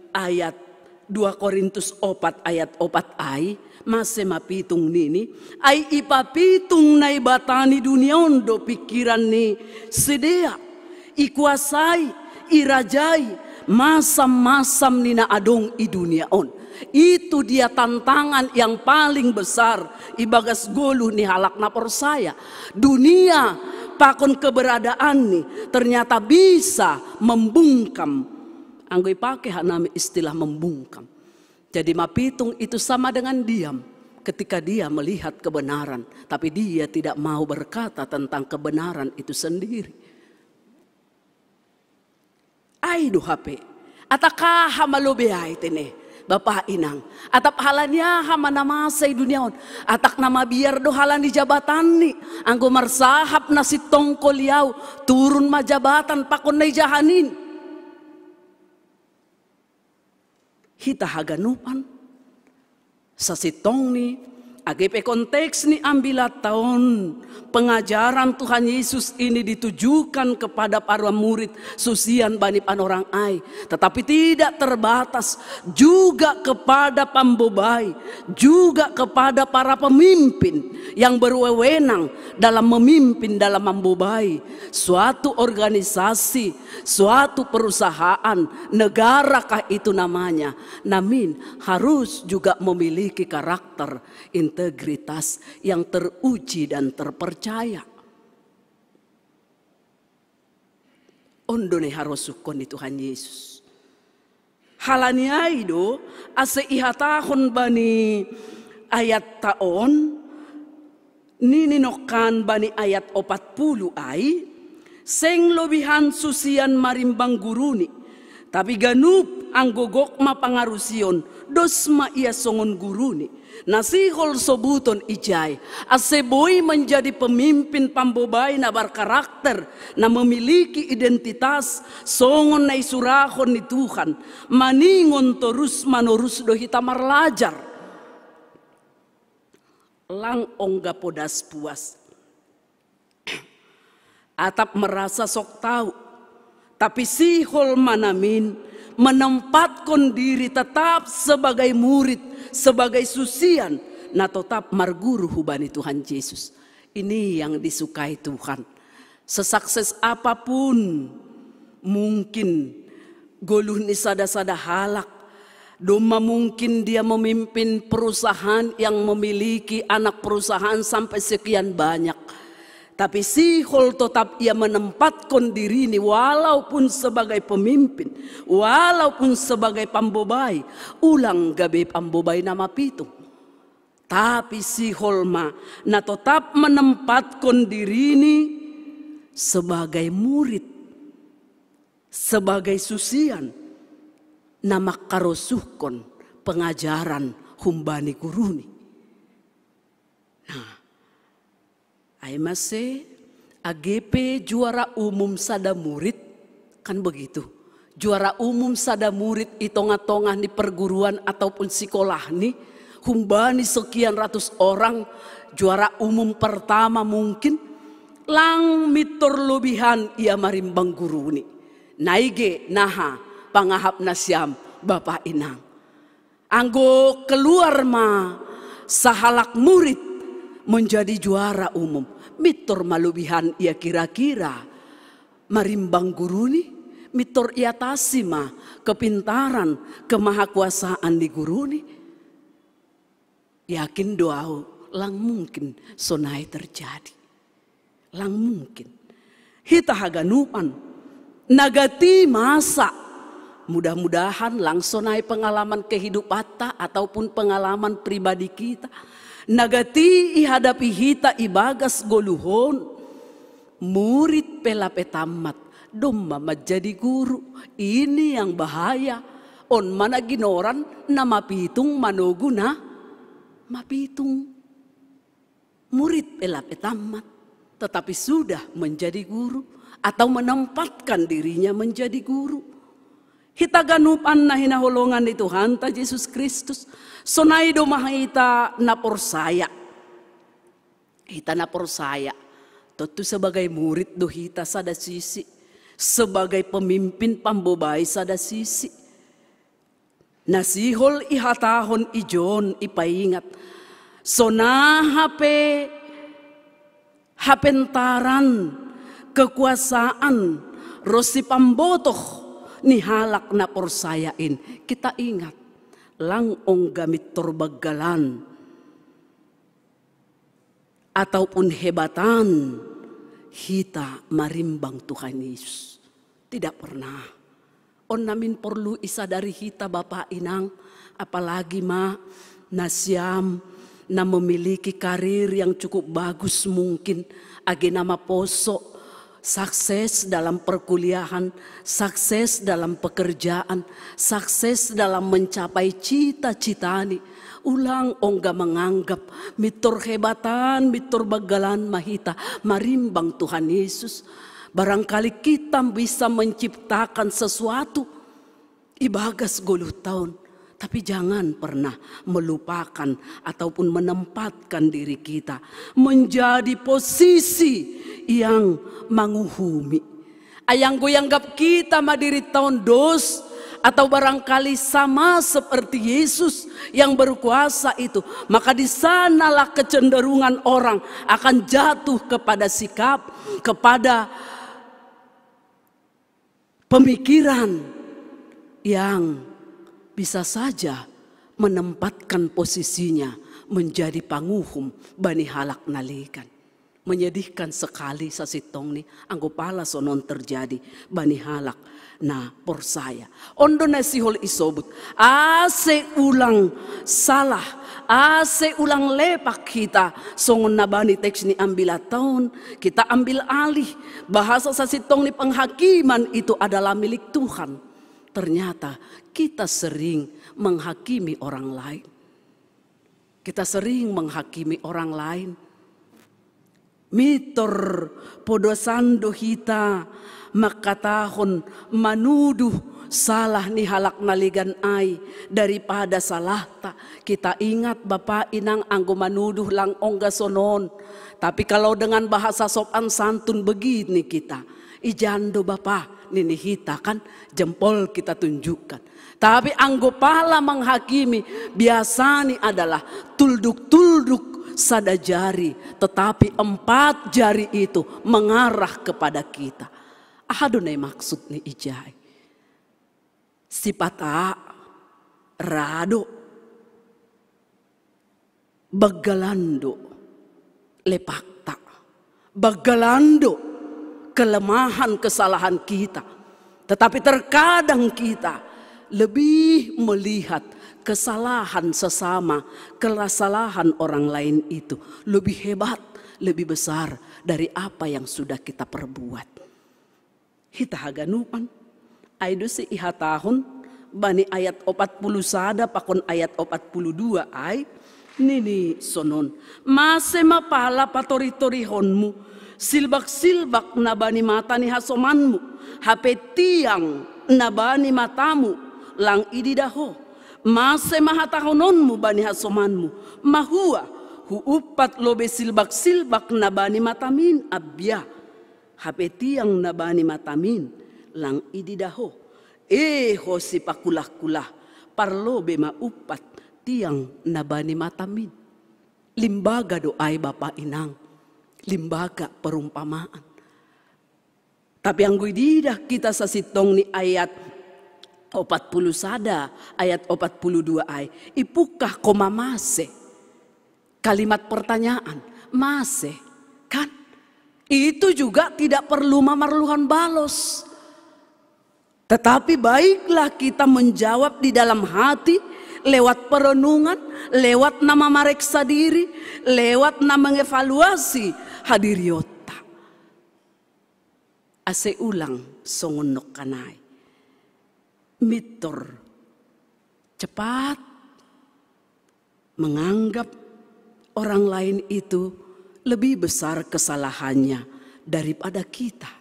ayat 2 Korintus 4 ayat 4 ay masih mapitung nini ay ipapitung na ibatani dunion do pikiran ni sedia ikuasai irajai masam-masam nina adong i duniaon. Itu dia tantangan yang paling besar ibagas golu ni halak napor saya. Dunia pakon keberadaan nih ternyata bisa membungkam. Anggoy pakai hanami istilah membungkam. Jadi mapitung itu sama dengan diam ketika dia melihat kebenaran, tapi dia tidak mau berkata tentang kebenaran itu sendiri. Aidu HP, atakah hamalobe ay tene. Bapak inang, atap halanya hama nama say duniaon, atak nama biar do halan di jabatan ni, anggo marsahap nasi tongkol yaw, turun majabatan pakon na jahanin. Hita haganupan sa sitong ni, agepe konteks ni ambilat tahun pengajaran Tuhan Yesus ini ditujukan kepada para murid susian bani panorang ai, tetapi tidak terbatas juga kepada pambobai, juga kepada para pemimpin yang berwenang dalam memimpin dalam mambobai suatu organisasi, suatu perusahaan, negarakah itu namanya, namun harus juga memiliki karakter integritas yang teruji dan terpercaya. Ondone harusukon ni Tuhan Yesus. Halania itu ase ihatahon bani ayat taon nininokan bani ayat 40 ay seng lobihan susian marimbang guruni tapi ganup ang gogok mapangarusion dos ma ia songon guruni. Nasihol sobuton ijay, aseboy menjadi pemimpin pambobay na berkarakter, na memiliki identitas, songon na isurahon ni Tuhan, maningon terus manurus do hita marlajar. Lang ongga podas puas. Atap merasa sok tahu, tapi sihol manamin, menempatkan diri tetap sebagai murid, sebagai susian, na tetap marguru hubani Tuhan Yesus. Ini yang disukai Tuhan. Sesukses apapun, mungkin goluh ni sada-sada halak, doma mungkin dia memimpin perusahaan yang memiliki anak perusahaan sampai sekian banyak. Tapi sihol tetap ia menempatkan diri ini walaupun sebagai pemimpin, walaupun sebagai pambobai, ulang gabe pambobai nama pitung. Tapi sihol ma na tetap menempatkan diri ini sebagai murid, sebagai susian, nama karosuhkon pengajaran humbani guruni. Nah, ay mase AGP juara umum sada murid kan begitu. Juara umum sada murid itonga-tonga di perguruan ataupun sekolah nih, humbani sekian ratus orang, juara umum pertama mungkin lang mitor lobihan ia marimbang guru ni. Naige naha pangahap nasyam bapak inang. Anggo keluar ma sahalak murid menjadi juara umum. Mitor malubihan ia kira-kira marimbang guru ni, mitor ia tasima kepintaran, kemahakuasaan di guru ni. Yakin doa lang mungkin sonai terjadi. Lang mungkin. Hita haganupan nagati masa. Mudah-mudahan lang sonai pengalaman kehidupan ataupun pengalaman pribadi kita. Nagati ihadapi hita ibagas goluhon, murid pelapetamat, domma menjadi guru. Ini yang bahaya. On mana ginoran na mapitung manoguna, mapitung. Murid pelapetamat, tetapi sudah menjadi guru atau menempatkan dirinya menjadi guru. Hita ganupan na hinaholongan ni Tuhan ta Yesus Kristus. Sonay do mahita na porsaya. Hita na porsaya. Tentu sebagai murid do hita sada sisi. Sebagai pemimpin pambobay sada sisi. Nasihol ihatahon ijon ipaingat. Sona hapentaran kekuasaan rosi pambotoh ni halak na porsayain. Kita ingat langong gamit torbagalan ataupun hebatan hita marimbang Tuhan Yesus. Tidak pernah. On namin perlu isa dari hita bapak inang, apalagi ma nasyam na memiliki karir yang cukup bagus mungkin agi nama poso sukses dalam perkuliahan, sukses dalam pekerjaan, sukses dalam mencapai cita-cita ni. Ulang ongga menganggap mitur hebatan, mitur bagalan mahita, marimbang Tuhan Yesus. Barangkali kita bisa menciptakan sesuatu ibagas 10 tahun. Tapi jangan pernah melupakan ataupun menempatkan diri kita menjadi posisi yang manguhumi. Ayang goyanggap kita madiri tahun dos, atau barangkali sama seperti Yesus yang berkuasa itu, maka di sanalah kecenderungan orang akan jatuh kepada sikap, kepada pemikiran yang bisa saja menempatkan posisinya menjadi panguhum bani halak nalikan. Menyedihkan sekali sasitong ni anggo pala sonon terjadi bani halak na porsaya. Ondo na sihol isobut ase ulang salah, ase ulang lepak kita songon na bani teks ni ambila tahun kita ambil alih bahasa sasitong ni penghakiman itu adalah milik Tuhan. Ternyata kita sering menghakimi orang lain. Kita sering menghakimi orang lain. Mitor podosando hita makatahon manuduh salah ni halak naligan ay daripada salah ta. Kita ingat Bapak inang anggo manuduh lang ongga sonon. Tapi kalau dengan bahasa sopan santun begini kita, ijando Bapak ninihita kan jempol kita tunjukkan. Tapi anggo pala menghakimi biasanya adalah tulduk-tulduk sada jari, tetapi 4 jari itu mengarah kepada kita. Adonai maksud ni ijai. Sipata rado bagalando lepakta, bagalando kelemahan kesalahan kita. Tetapi terkadang kita lebih melihat kesalahan sesama, kesalahan orang lain itu lebih hebat, lebih besar dari apa yang sudah kita perbuat. Hita haganupan, aido si iha tahun, bani ayat 40 sada pakon ayat 42 ay, nini sonon, mase mapala patori-torihonmu, silbak-silbak na bani mata ni hasomanmu, hape tiang na bani matamu, lang ididaho. Mase mahatahononmu bani hasomanmu, mahua huupat lobe silbak-silbak na bani matamin abya, hapetiang na bani matamin lang ididaho. Ho si pakulah-kulah parlobe maupat tiang na bani matamin. Limbaga doay Bapak Inang, limbaga perumpamaan. Tapi ang guididah kita sa sitong ni ayat 40 sada ayat 42 ay ipukah koma mase. Kalimat pertanyaan mase kan itu juga tidak perlu memerlukan balos. Tetapi baiklah kita menjawab di dalam hati lewat perenungan, lewat nama mereksa diri, lewat nama mengevaluasi hadiriota. Ase ulang songonok kanai. Mitor cepat menganggap orang lain itu lebih besar kesalahannya daripada kita.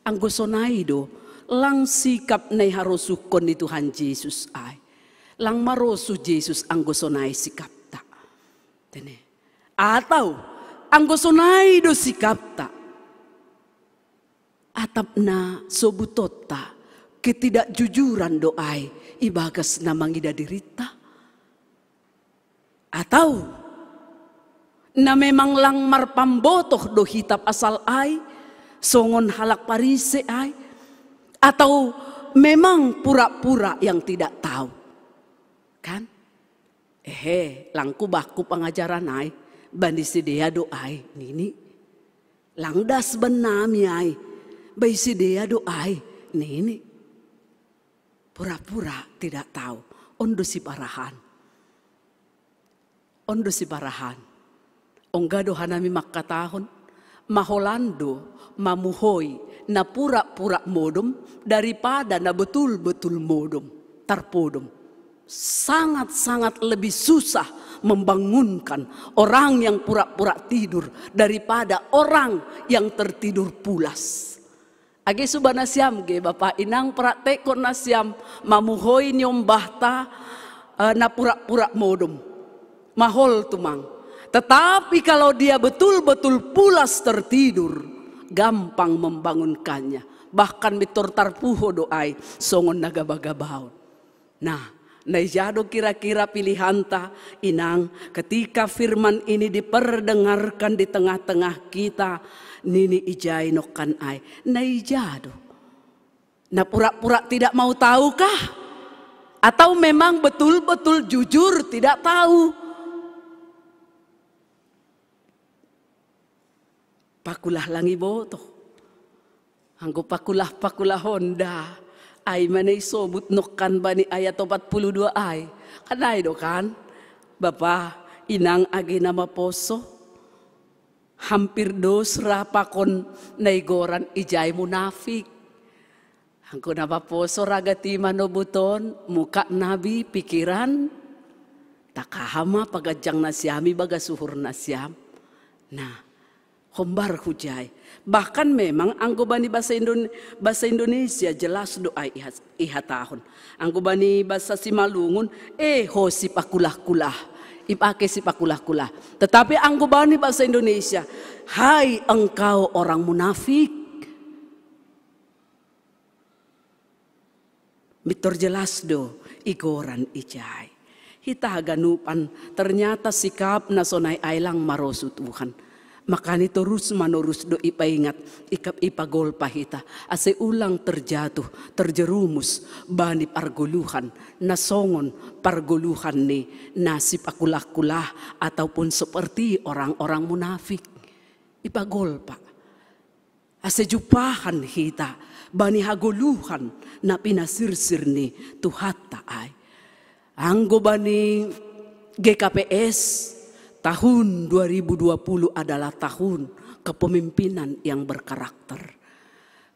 Anggo sonaido lang sikap nay harusukon ni Tuhan Yesus ay lang marosu Yesus anggo sonai sikap ta. Tene. Atau anggo sonaido sikap ta. Atap na sobutot ta. Ketidakjujuran doai ibagas na mangida dirita. Atau na memang lang marpambotoh do hitap asal ay songon halak parise ay. Atau memang pura-pura yang tidak tahu. Kan? Langku baku pengajaran ay bandi sidea doai nini. Langdas benami ay bai sidea doai nini. Pura-pura tidak tahu. Ondo si parahan. Ondo si parahan. Ongga dohanami makatahon. maholando, mamuhoi, na pura-pura modom daripada na betul-betul modom, tarpodom. Sangat-sangat lebih susah membangunkan orang yang pura-pura tidur daripada orang yang tertidur pulas. Age subana siam ge Bapak inang praktek kon nasiam mamuhoi nyom bahta na pura-pura modom. Mahol tumang. Tetapi kalau dia betul-betul pulas tertidur, gampang membangunkannya. Bahkan mitor tarpuho doai songon nagabagabaon. Nah, naijado kira-kira pilihan ta inang ketika firman ini diperdengarkan di tengah-tengah kita, nini ijai nokan ai naijado. Nah pura-pura tidak mau tahukah? Atau memang betul-betul jujur tidak tahu? Pakulah langi boto. Anggo pakulah Honda. Ay manay sobut nokan bani ayat 42 ay. Kanay do kan? Bapa inang agi nama poso. Hampir dos rapakon naigoran ijay munafik. Anggo nama poso ragati manobuton muka nabi pikiran. Takahama pagajang nasyami baga suhur nasyam. Nah. Hombar hujai. Bahkan memang anggo bani bahasa Indonesia jelas doa ihatahon. Anggo bani bahasa Simalungun ho si pakulah-kulah. Ipake si pakulah-kulah. Tetapi anggo bani bahasa Indonesia, hai engkau orang munafik. Mitor jelas do igoran ijai. Hita ganupan ternyata sikap nasonai ailang marosu Tuhan. Makanya terus menerus do ipaingat ikap ipagol pahita ase ulang terjatuh terjerumus bani pargoluhan nasongon pargoluhan ni nasib akulah-kulah ataupun seperti orang-orang munafik ipagol pak ase jupahan hita bani hagoluhan na pinasirsir ni tuhata ay anggo bani GKPS. Tahun 2020 adalah tahun kepemimpinan yang berkarakter.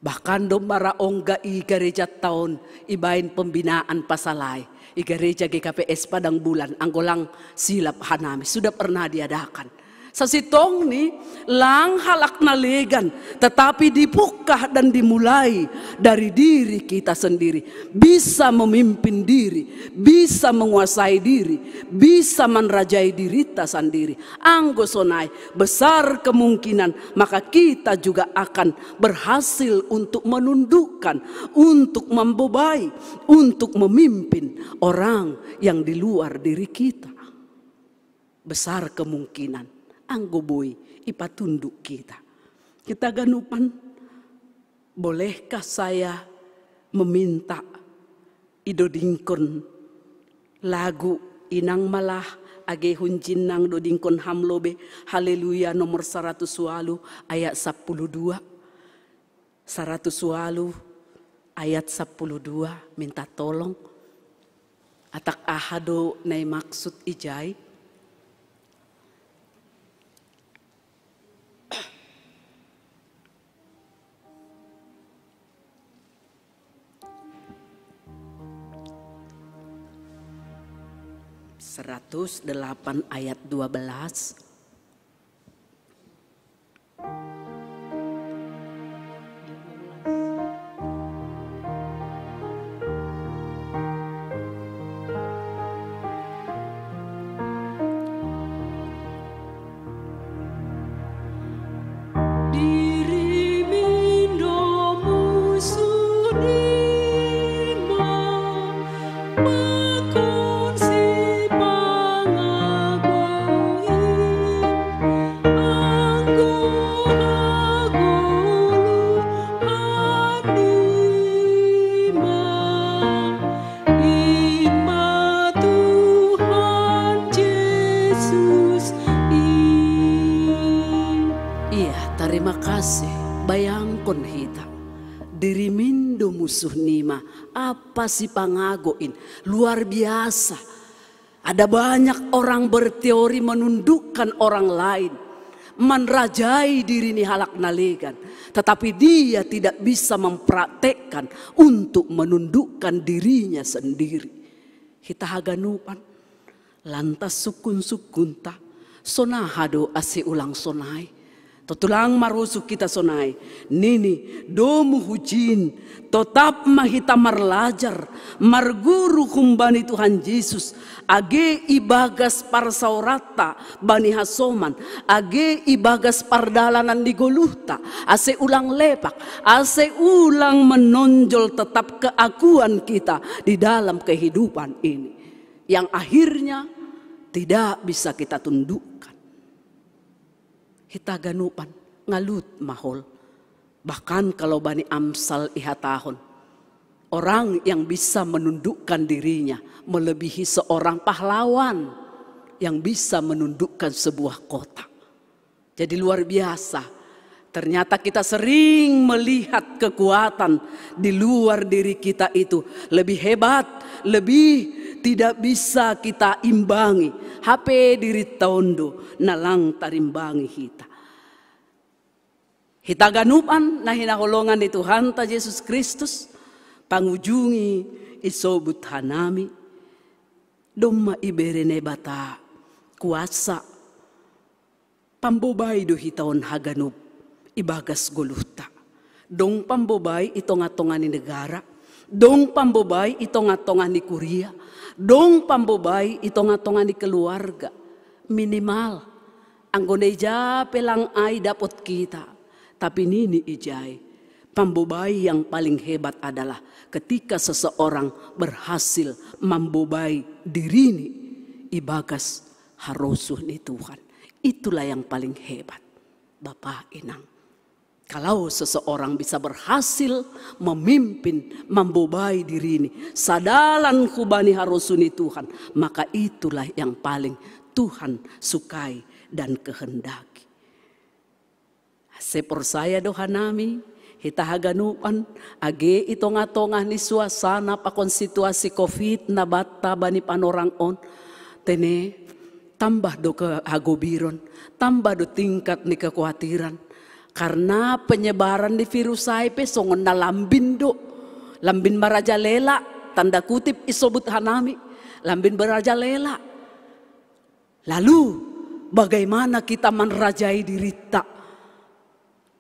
Bahkan dombara ongga i gereja tahun ibain pembinaan pasalai. I gereja GKPS Padang Bulan anggolang silap hanami sudah pernah diadakan. Sasitong ni lang halak nalegan tetapi dipukah dan dimulai dari diri kita sendiri. Bisa memimpin diri, bisa menguasai diri, bisa menrajai diri kita sendiri. Anggo sonai besar kemungkinan maka kita juga akan berhasil untuk menundukkan, untuk membebai, untuk memimpin orang yang di luar diri kita. Besar kemungkinan. Anggo boy ipatunduk kita. Kita ganupan, bolehkah saya meminta idodingkon lagu inang malah age hunjinang dodingkon hamlobe haleluya nomor 100 ayat 12. 100 ayat 12 minta tolong. Atak ahado nai maksud ijai. Seratus 8 ayat 12. Bayangkon hita diri mindo musuh nima apa si pangagoin luar biasa. Ada banyak orang berteori menundukkan orang lain, menrajai diri ni halak nalegan, tetapi dia tidak bisa mempraktekkan untuk menundukkan dirinya sendiri. Hita haganupan lantas sukun-sukunta sonahado ase ulang sonai. Tutulang marusuk kita sonai. Nini domu hujin tetap mahita marlajar marguru kumbani Tuhan Yesus. Age ibagas parsaurata bani hasoman. Age ibagas pardalanan di Goluhta. Ase ulang lepak. Ase ulang menonjol tetap keakuan kita di dalam kehidupan ini. Yang akhirnya tidak bisa kita tundukkan. Hita ganupan ngalut mahol. Bahkan kalau bani Amsal ihatahon, orang yang bisa menundukkan dirinya melebihi seorang pahlawan yang bisa menundukkan sebuah kota. Jadi luar biasa. Ternyata kita sering melihat kekuatan di luar diri kita itu lebih hebat, lebih tidak bisa kita imbangi. HP diri tondo nalang tarimbangi hita. Hita ganupan na hinaholongan ni Tuhan ta Yesus Kristus. Pangujungi isobut hanami. Doma iberene bata kuasa. Pambobay do hitaon haganup ibagas Goluhta. Dong pambobay itonga-tonga ni negara. Dong pambobay itonga-tonga ni Korea. Dong pambobay itonga-tonga ni keluarga. Minimal ang goneja pelang ay dapat kita. Tapi nini ijay, pambobay yang paling hebat adalah ketika seseorang berhasil membobay dirini ibagas harosuh ni Tuhan. Itulah yang paling hebat. Bapak Inang, kalau seseorang bisa berhasil memimpin, membobay diri ini, sadalan kubani harusuni Tuhan, maka itulah yang paling Tuhan sukai dan kehendaki. Sepersaya doha nami, hita haganupan, age itong-atongah ni suasana pakon situasi COVID na bata bani panorang on, tene, tambah do kehagobiron, tambah do tingkat ni kekhawatiran. Karena penyebaran di virus HIV songon na lambin do. Lambin marajalela, tanda kutip isobut hanami. Lambin marajalela. Lalu bagaimana kita menrajai diri tak?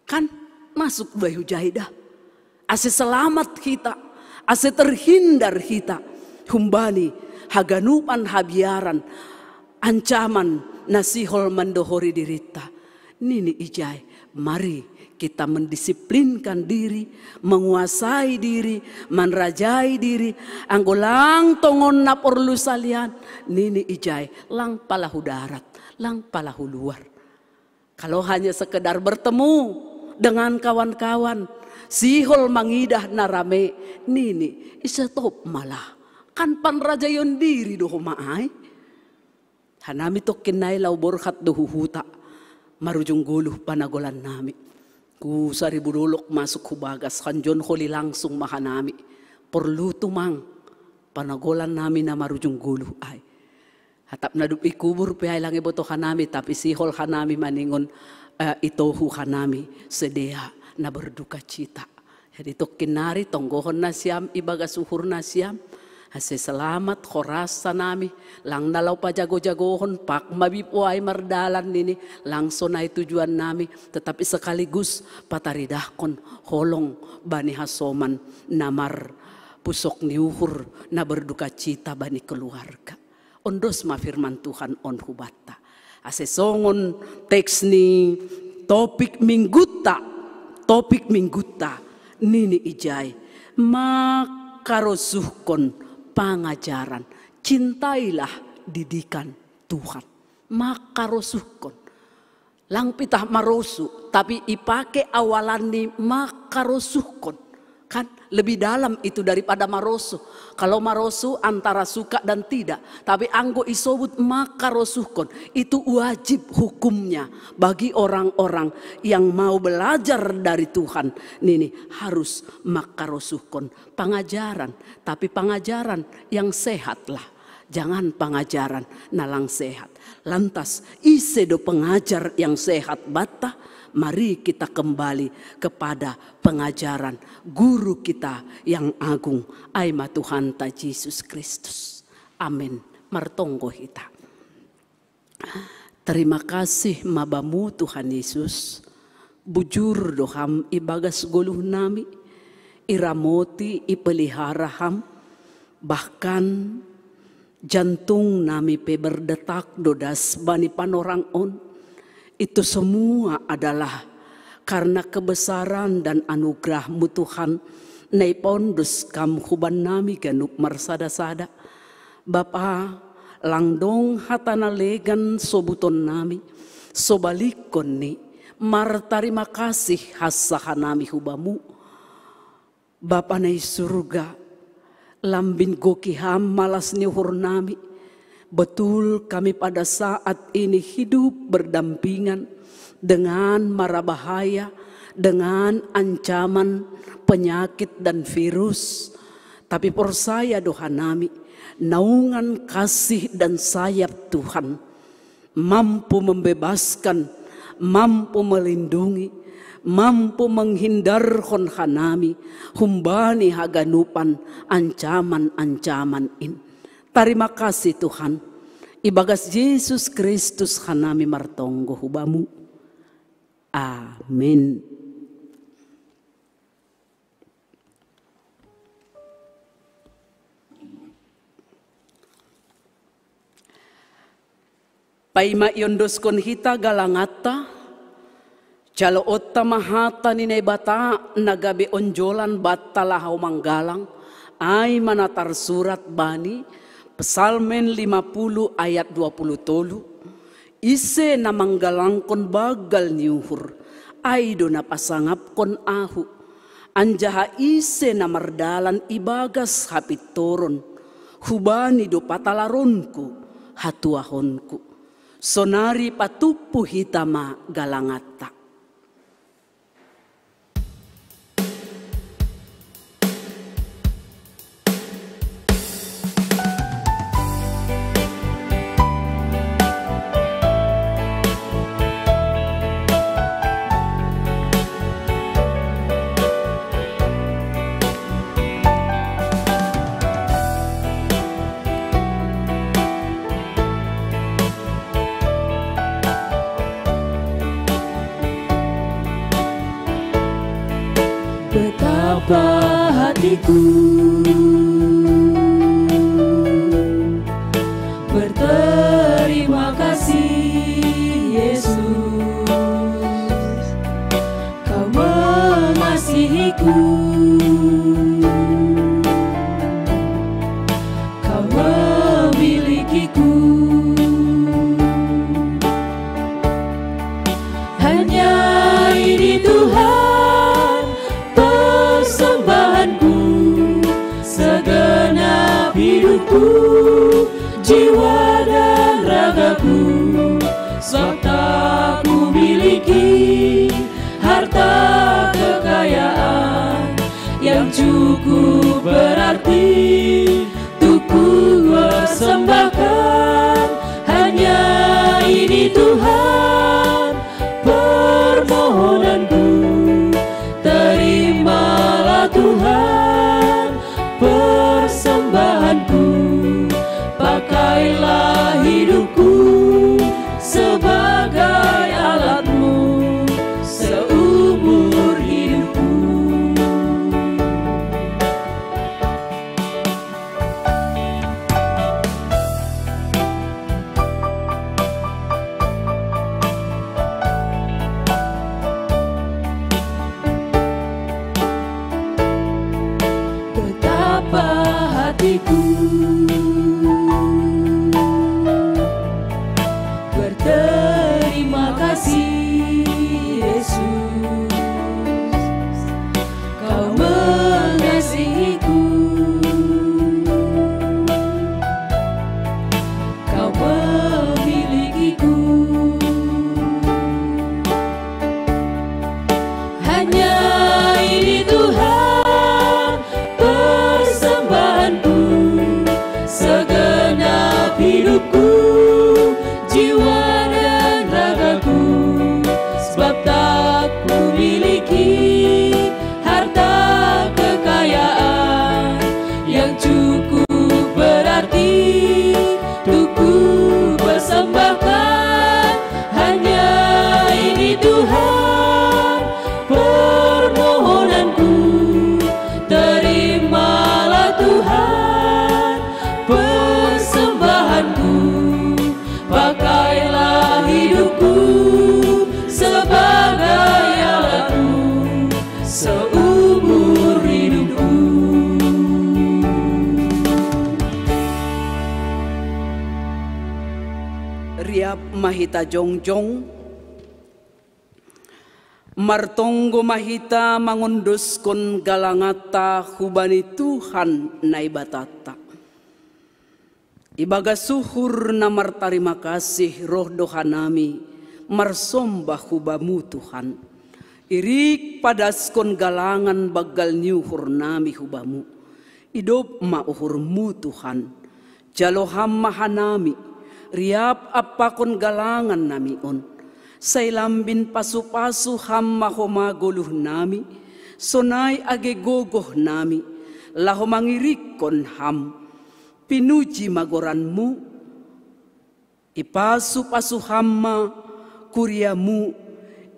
Kan masuk bayu jaidah. Ase selamat kita. Ase terhindar kita. Humbani haganupan habiaran. Ancaman nasihol mandohori dirita. Nini ijay. Mari kita mendisiplinkan diri, menguasai diri, menrajai diri. Anggolang tongon na porlu salian. Nini ijay, lang palahu darat, lang palahu luar. Kalau hanya sekedar bertemu dengan kawan-kawan, sihol mangidah na rame, nini isetop malah. Kan panrajayon diri doh maay. Hanami to kinay lau borkat dohuhuta. Marujung guluh panagolan nami. Ku saribu dulok masuk hubagas kanjon holi langsung mahanami. Perlu tumang panagolan nami na marujung guluh ay. Hatap na dupi kubur pihay lang iboto hanami tapi sihol hanami maningon itohu hanami sedea na berduka cita. Jadi to kinari tonggohon na siyam ibagas suhur na siyam. Hase selamat khorasa nami lang nalaw pa jago-jagohon pak mabipuay mardalan nini langso na tujuan nami tetapi sekaligus pataridahkon holong bani hasoman namar pusok niuhur na berduka cita bani keluarga ondos mafirman Tuhan on hubata ase songon teks ni topik mingguta nini ijay makarosuhkon pangajaran, cintailah didikan Tuhan. Makarosuhkon. Lang pitah marosu, tapi ipake awalan ni makarosuhkon. Kan lebih dalam itu daripada marosu. Kalau marosu antara suka dan tidak. Tapi anggo isobut makarosuhkon. Itu wajib hukumnya bagi orang-orang yang mau belajar dari Tuhan. Nini harus makarosuhkon. Pengajaran. Tapi pengajaran yang sehat lah. Jangan pengajaran nalang sehat. Lantas ise do pengajar yang sehat bata. Mari kita kembali kepada pengajaran guru kita yang agung. Aima Tuhan ta Yesus Kristus. Amin. Martonggo kita. Terima kasih mabamu Tuhan Yesus. Bujur doham ibagas goluh nami. Iramoti ipelihara ham. Bahkan jantung nami pe berdetak dodas bani panorang on. Itu semua adalah karena kebesaran dan anugerah-Mu Tuhan. Naipondus kam huban nami ganuk marsada-sada. Bapa langdong hatana legan sobuton nami. Sobalikon ni mar tarima kasih hasahan nami hubamu. Bapa nai surga. Lambin gokiham malas nihur nami. Betul kami pada saat ini hidup berdampingan dengan mara bahaya, dengan ancaman penyakit dan virus. Tapi persaya doa nami, naungan kasih dan sayap Tuhan mampu membebaskan, mampu melindungi, mampu menghindar hanami humbani haganupan ancaman-ancaman in. Terima kasih Tuhan. Ibagas Yesus Kristus hanami martonggo hubamu. Amin. Paima yondoskon hita galangata. Jalo otta mahata ni bata nagabe onjolan batalah manggalang. Ay manatar surat bani. Psalmen 50 ayat 20. Ise na manggalangkon bagal niuhur. Ay do na pasangap kon ahu. Anjaha ise na mardalan ibagas hapit toron. Hubani do patalaronku hatuahonku. Sonari patupu hitama galangata. Betapa hatiku berterima kasih Yesus, Kau mengasihiku, Kau memilikiku. Hanya ini Tuhan persembahanku, segenap hidupku, jiwa dan ragaku. Sebab tak ku miliki harta kekayaan yang cukup berarti untuk ku persembahkan. Hanya ini Tuhan permohonanku. Terimalah Tuhan persembahanku. Pakailah hidupku sebagai alat-Mu seumur hidupku. Betapa hatiku berterima kasih Yesus, Kau mengasihiku, Kau memilikiku. Hanya ini Tuhan persembahanku, segenap mahita jongjong, martonggo mahita mangunduskon galangata hubani Tuhan na ibatata. Ibaga suhur na martarima kasih roh dohanami marsombah hubamu Tuhan. Irik padaskon galangan bagal nyuhur nami hubamu. Idop mauhurmu Tuhan. Jaloham mahanami. Riap apakon galangan nami on. Sailambin pasu-pasu hamma homaguluh nami. Sonay agegogoh nami. Laho mangirikon ham. Pinuji magoranmu. Ipasu-pasu hamma kuriamu.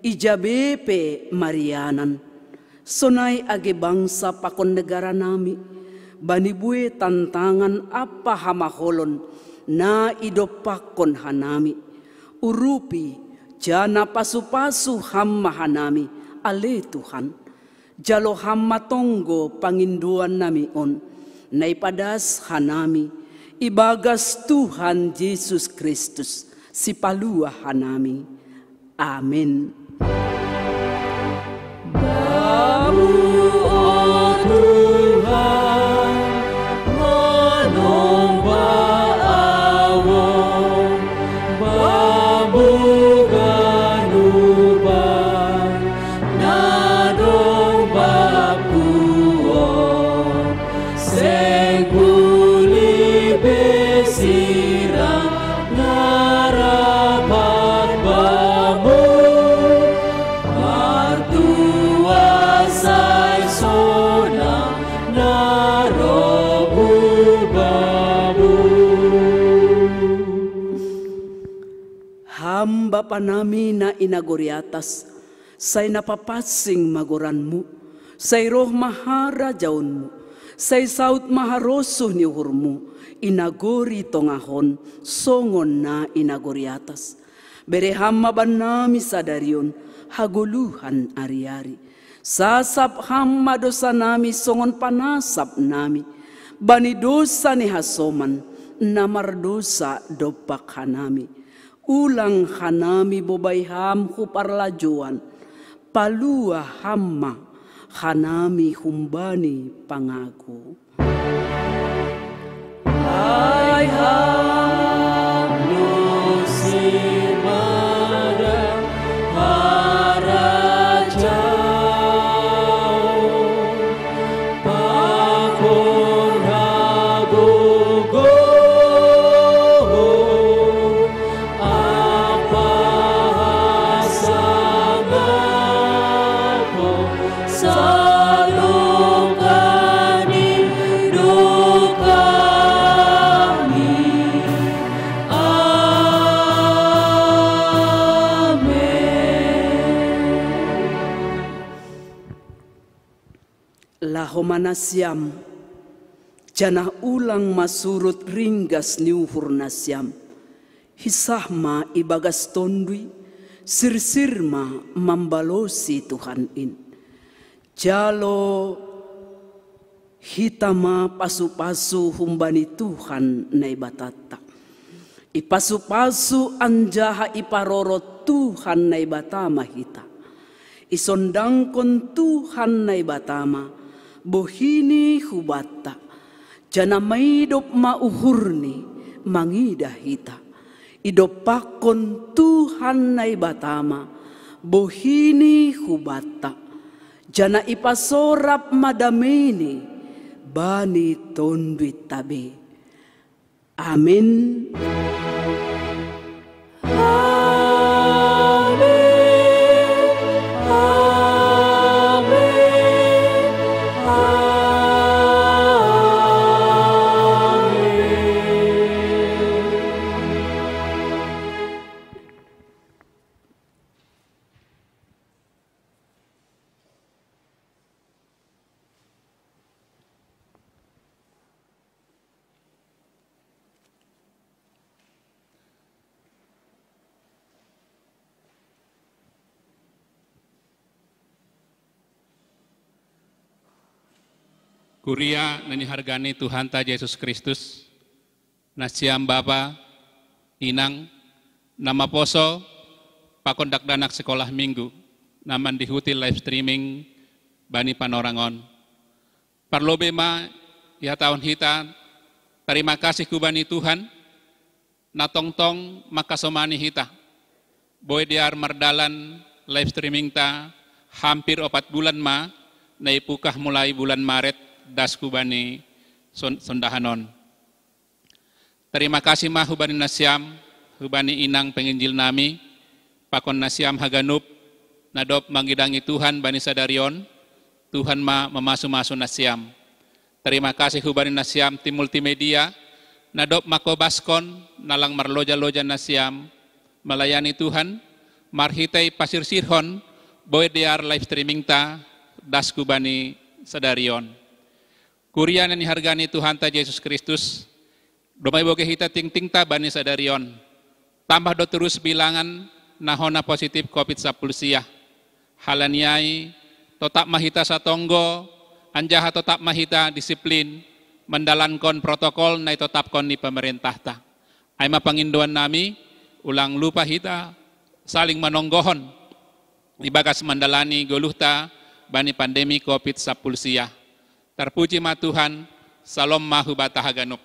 Ijabepe Marianan. Sonay age bangsa pakon negara nami. Banibue tantangan apa hamaholon na idopakon hanami. Urupi jana pasu-pasu hamma hanami ale Tuhan. Jalo hamma tonggo panginduan nami on. Naipadas hanami. Ibagas Tuhan Yesus Kristus si palua hanami. Amin. Bamu oh Tuhan, manomba awon, bamu ganuban, nadong bapuon, seguli besirang narapat bamu. Hamba panami na inagoriatas, say napapasing magoranmu, say roh mahara jaunmu, say saut maharoso ni uhurmu, inagori tongahon, songon na inagoriatas. Bere hamba banami sadarion, haguluhan ari-ari. Sasap hamba dosa nami, songon panasap nami, bani dosa ni hasoman, namardosa dopak hanami. Ulang hanami bobayham huparlajuan, palua hamma hanami humbani pangaku. Hai ham lusir mada harajau, pakon ragogo. Lahomanasyam, jana ulang masurut ringgas niuhur nasyam. Hisahma ibagas tondui, sirsirma mambalosi Tuhan in. Jalo hitama pasu-pasu humbani Tuhan na ibatata. Ipasu-pasu anjaha iparoro Tuhan na ibatama hita. Isondangkon Tuhan na ibatama. Bohini hubata, jana maidop mauhurni mangidah hita. Idopakon Tuhan na ibatama, bohini hubata, jana ipasorap madamini, bani tondwit tabi. Amin. Kuria nani hargani Tuhan ta Yesus Kristus, nasiam Bapa, Inang, Nama poso pakondak danak sekolah minggu. Naman dihuti live streaming bani panorangon. Parlobe ma ya tahun hita. Terima kasih kubani Tuhan. Natongtong makasomani hita. Boy diar mardalan live streaming ta hampir 4 bulan ma naipukah mulai bulan Maret das kubani sondahanon. Terima kasih ma hubani nasyam, hubani inang penginjil nami, pakon nasyam haganup, nadop mangidangi Tuhan bani sadarion, Tuhan ma memasu-masu nasyam. Terima kasih hubani nasyam tim multimedia, nadop makobaskon, nalang marloja-loja nasyam, melayani Tuhan, marhitai pasir sirhon, boy diar live streaming ta, das kubani sadarion. Kuria nani hargani Tuhan ta Yesus Kristus, domai boge hita ting-ting ta bani sadarion. Tambah do terus bilangan nahona positif COVID-19. Halaniai, totap mahita satonggo, anjaha totap mahita disiplin, mendalankon protokol nai totapkon di pemerintah ta. Aima panginduan nami, ulang lupa hita, saling menonggohon, ibagas mandalani goluhta bani pandemi COVID-19. Terpuji ma Tuhan, salom mahu batahaganuk.